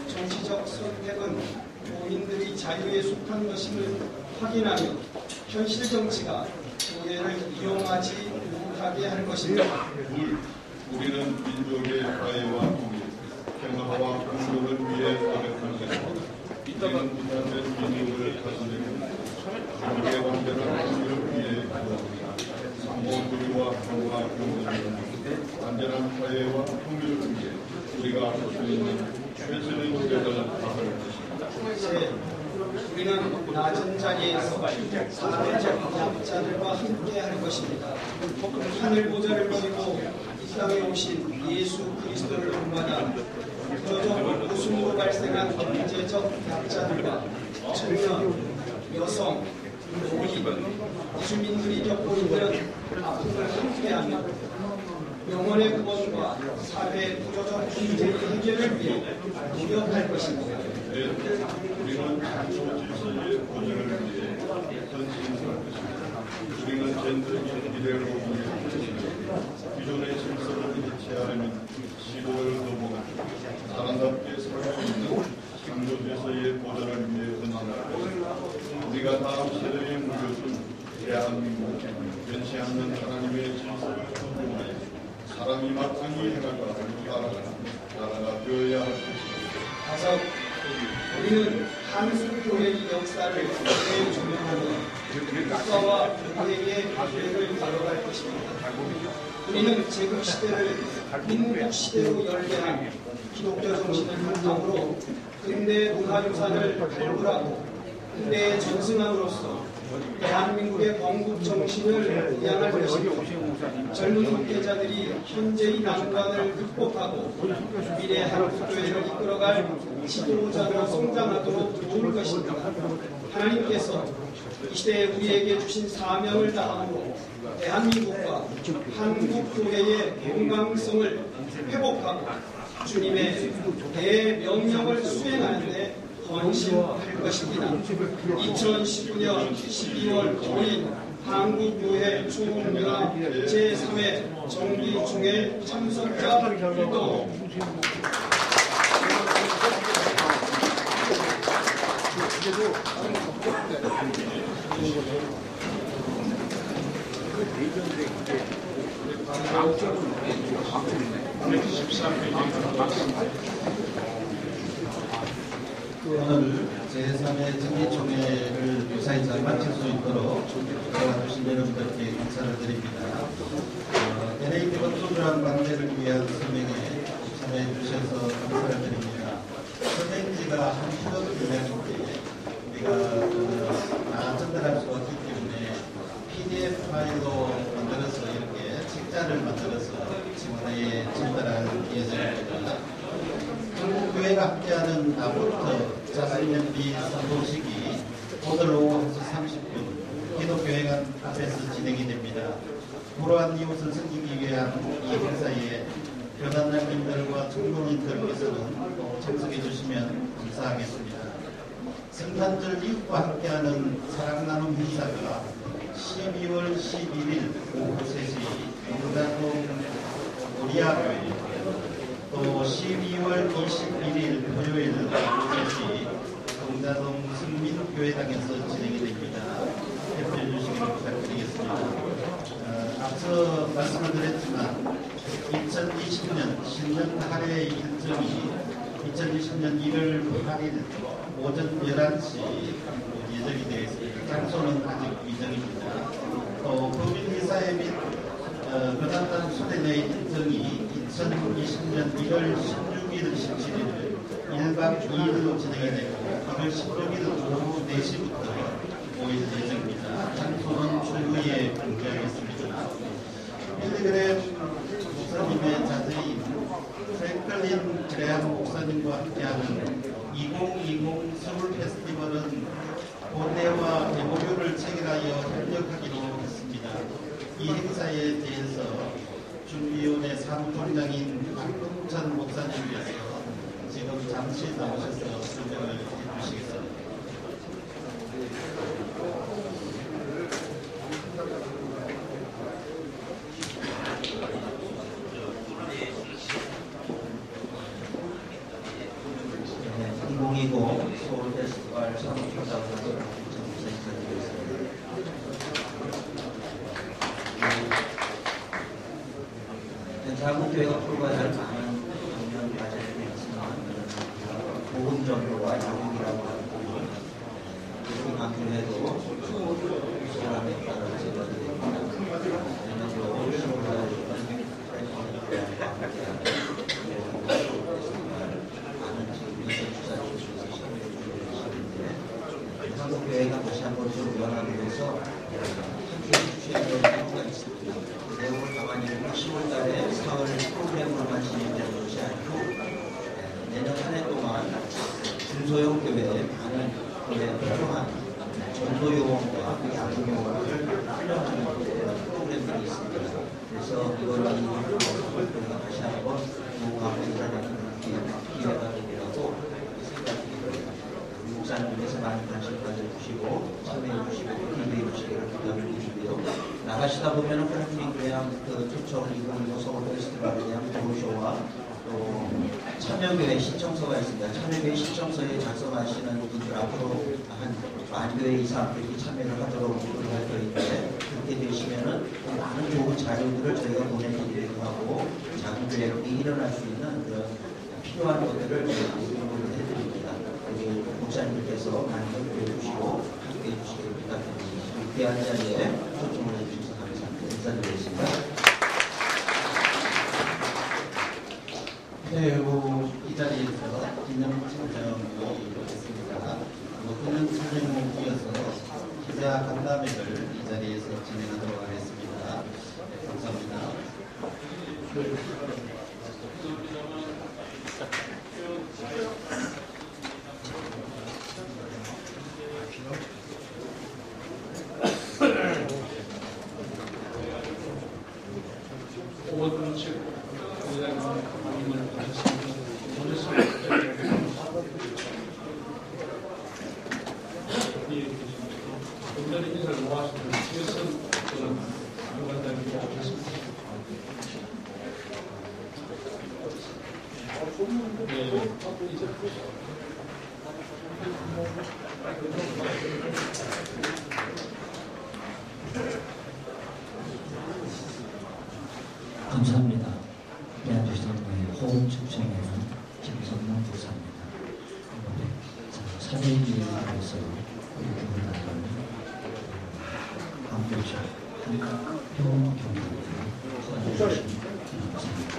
정치적 선택은 국민들이 자유에 속한 것임을 확인하며 현실 정치가 교회를 이용하지 못하게 할 것입니다. 우리는 민족의 자유와 통일, 평화와 공존을 위해 노력할 것입니다. 우리는 부탄된 민족을 다스리고 세계 완전한 통일을 위해 상호주의와 평화 공존을 완전한 사회와 통일을 위해 우리가 할 수 있는 최선의 노력을 다할 것입니다. 우리는 낮은 자리에서 사회적 약자들과 함께 할 것입니다. 하늘 보좌를 버리고 이 땅에 오신 예수 그리스도를 본받아 부조적 웃음으로 발생한 경제적 약자들과 청년, 여성, 노인, 이주민들이 겪고 있는 아픔을 함께하며 영혼의 구원과 사회의 구조적 문제의 해결을 위해 노력할 것입니다. 우리는 질서의 보존을 위해 헌신할 것입니다. 우리는 전쟁의 미래를 위해 기존의 질서를 해체하려면 시도를 넘어가고 사람답게 살 수 있는 창조질서의 보존을 위해 헌신할 것입니다. 우리가 다음 세대에 물려준 대한민국 변치 않는 하나님의 질서를 존중하여 사람이 마땅히 해나가 따라가는 나라가 되어야 할 것입니다. 다섯, 우리는 한국교회의 역사를 매우 존경하며 국가와 교회의 기회를 걸어갈 것입니다. 우리는 제국시대를 민국시대로 연계한 기독교 정신을 바탕으로 근대 문화유산을 발굴하고 근대에 전승함으로써 대한민국의 건국 정신을 이양할 것입니다. 젊은 목회자들이 현재의 난관을 극복하고 미래 한국교회를 이끌어갈 지도자로 성장하도록 도울 것입니다. 하나님께서 이 시대에 우리에게 주신 사명을 다함으로 대한민국과 한국교회의 건강성을 회복하고 주님의 대명령을 수행하는 데 헌신할 것입니다. 2019년 12월 5일 한국교회 총연합 제3회 정기총회 참석자 일동 오늘 제3회 정기총회를 유사히 잘 마칠 수 있도록 도와주신 여러분들께 감사를 드립니다. LA 독서주한 관계를 위한 설명에 참여해 주셔서 감사를 드립니다. 선행지가 한 10억 유명인데 우리가 다 전달할 수가 없기 때문에 PDF 파일로 만들어서 이렇게 책자를 만들어서 청와대에 전달할 예정입니다. 한국교회가 함께하는 아포트 자살연비 선포식이 오늘 오후 1시 30분 기독교회관 앞에서 진행이 됩니다. 불우한 이웃을 섬기기 위한 이 행사에 교단장님들과 청년인들께서는 참석해 주시면 감사하겠습니다. 성탄절 이웃과 함께하는 사랑나눔 행사가 12월 11일 오후 3시 용산동 우리아교회, 또 12월 21일 토요일 오후 3시 동자동 승민교회당에서 진행이 됩니다. 협조해 주시기 부탁드리겠습니다. 앞서 말씀을 드렸지만 2020년 신년 할애 일정이 2020년 1월 8일 오전 11시 예정이 되어 있습니다. 장소는 아직 미정입니다. 또 법인이사회 및 교단단 수련회 일정이 2020년 1월 16일, 17일 1박 2일로 진행이 되고 1월 16일 오후 4시부터 5일 예정입니다. 장소는 추후에 공개하겠습니다. 필리그램 목사님의 자제인 프랭클린 그레함 목사님과 함께하는 2020 서울 페스티벌은 본회와 대보료를 체결하여 협력하기로 했습니다. 이 행사에 대해서 준비위원회 사무총장인 박동천 목사님께서 지금 잠시 나오셔서 설명을 해주시겠습니다. 서울 페스티벌 사무총장으로 인사드리겠습니다. 한국교회가 풀어가야 할 많은 방면 과제들이 있지만 복음 전도와 양육이라고 하는 교회도 소홀한 역할을 제거드립니다. 한국교회가 다시 한번 좀 연합이 돼서 함께 주셔야 될 필요가 있습니다. 그 내용을 가만히 보면 10월달에 4월 프로그램으로만 진행되는 것이 아니고 내년 한 해 동안 중소형 교회에 많은 교회에 필요한 전도 요원과 양육 요원을 훈련하는 프로그램들이 있습니다. 그래서 이걸 교회가 다시 한번 공부하고 일하는 기회가 되리라고 생각이 듭니다. 목사님께서 많은 관심 가져주시고 참여해 주시고 기대해 주시기를 부탁드리고요. 나가시다 보면은 프랭클린 그레함 초청 2025 서울 페스티벌에 대한 브로셔와 또 참여교회 신청서가 있습니다. 참여교회 신청서에 작성하시는 분들 앞으로 한 10,000교회 이상 이렇게 참여를 하도록 할 거인데 그렇게 되시면은 많은 좋은 자료들을 저희가 보내드리기도 하고 작은 교회로 일어날 수 있는 그런 필요한 것들을 저희가 공유를 해드립니다. 우리 목사님께서 많이 협조해 주시고 함께 해주시길 부탁드립니다. 귀한 자리에 초청을 해주셔서 감사합니다. 인사드리겠습니다. 네, 이 자리에서 기념 촬영이 이루어졌습니다. 기념 촬영을 이어서 기자 간담회를 이 자리에서 진행하도록 하겠습니다. 네, 감사합니다. 감사합니다. 대한주신교회 호흡 축제에는 김성남 부사입니다. 사대주의에 대해서 우리 교회단은 한교차 평온 경기를 도와주신 감사합니다.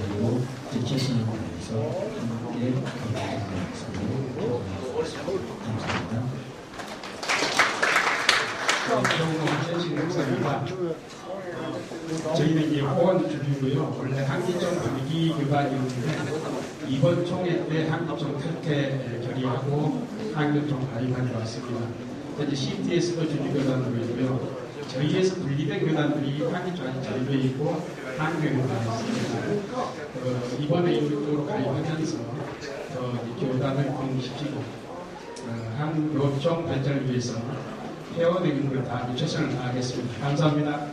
그리고 최선을 다해서 함께 경기를 감사합니다. 감사합니다. 저희는 이제 보건주주고요. 원래 한기총 분위기 교단이었는데 이번 총회 때 한기총 탈퇴 결의하고 한기총 가입하러 왔습니다. 현재 CTS도 주주교단으로 있고요. 저희에서 분리된 교단들이 한기총에 잘돼 있고 한교교단이 있습니다. 이번에 이쪽으로 가입하면서 교단을 공식시키고 한교총 발전을 위해서 회원의 임무를 다 최선을 다하겠습니다. 감사합니다.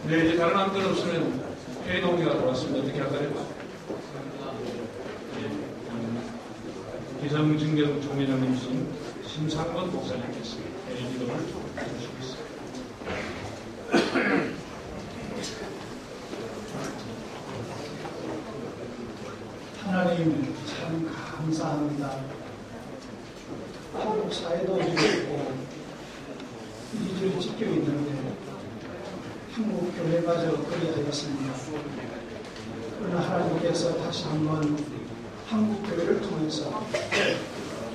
네, 이제 다른 안건 없으면 회의 동의가 들어왔습니다. 어떻게 할까요? 기상증경 총회장님이신 심상권 목사님께서 회의 기도를 해주시겠습니다. 하나님 참 감사합니다. 한국 사회도 지켰고 이리저리 지켜 있는데 한국 교회마저 그리하였습니다. 그러나 하나님께서 다시 한번 한국 교회를 통해서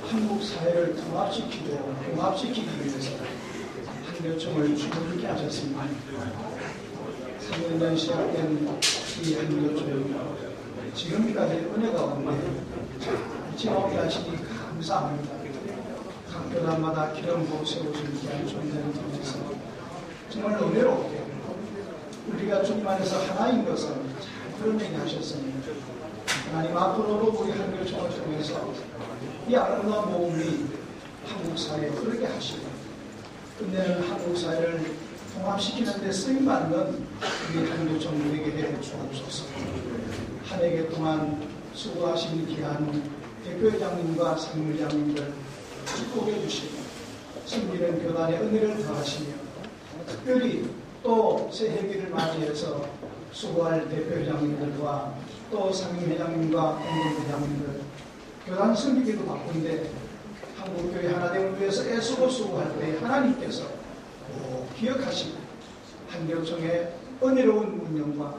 한국 사회를 통합시키고 통합시키기 위해서 한교총을 주도하게 하셨습니다. 3년 시작된 이 한교총 지금까지 은혜가 없는데 지나오게 하시니 감사합니다. 각 교단마다 기름부어 세우신 귀한 존재를 통해서 정말 은혜롭게 우리가 주님 안에서 하나인 것을 잘 드러내게 하셨으니 하나님 앞으로도 우리 한교총을 통해서 이 아름다운 모험이 한국 사회에 흐르게 하시고 끝내는 한국 사회를 통합시키는 데 쓰임받는 우리 한교총 되게 해 주옵소서. 한 해계 동안 수고하신 귀한 대표회장님과 상무장님들 축복해 주시고 섬기는 교단의 은혜를 더하시며 특별히 또 새해기를 맞이해서 수고할 대표회장님들과 또 상임회장님과 공동회장님들 교단 섬기기도 바쁜데 한국교회 하나됨을 위해서 애쓰고 수고할 때 하나님께서 꼭 기억하시고 한교총의 은혜로운 운영과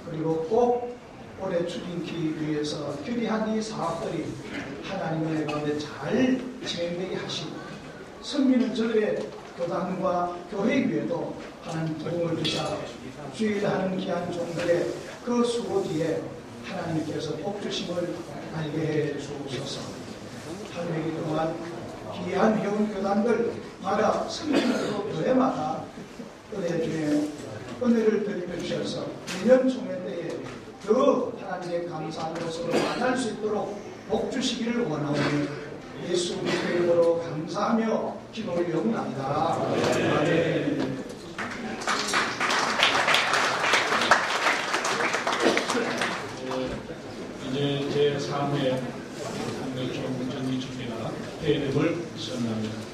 그리고 꼭 올해 추진기 위해서 결의한 이 사업들이 하나님의 가운데 잘 진행되게 하시고 섬기는 저들의 교단과 교회 위에도 하나님 도움을 주사 주일하는 귀한 종들의 그 수고 뒤에 하나님께서 복 주심을 알게 해 주옵소서. 한 해기 동안 귀한 회원 교단들마다 섬기는 그 교회마다 은혜 중에 은혜를 드리며 주셔서 내년 총회 때에 더 하나님의 감사한 모습으로 만날 수 있도록 복 주시기를 원하오니 예수 그리스도의 이름으로 감사하며 기도를 영원합니다. 아멘. 이제 제3회 한교총 정기총회가 회의를 선언합니다.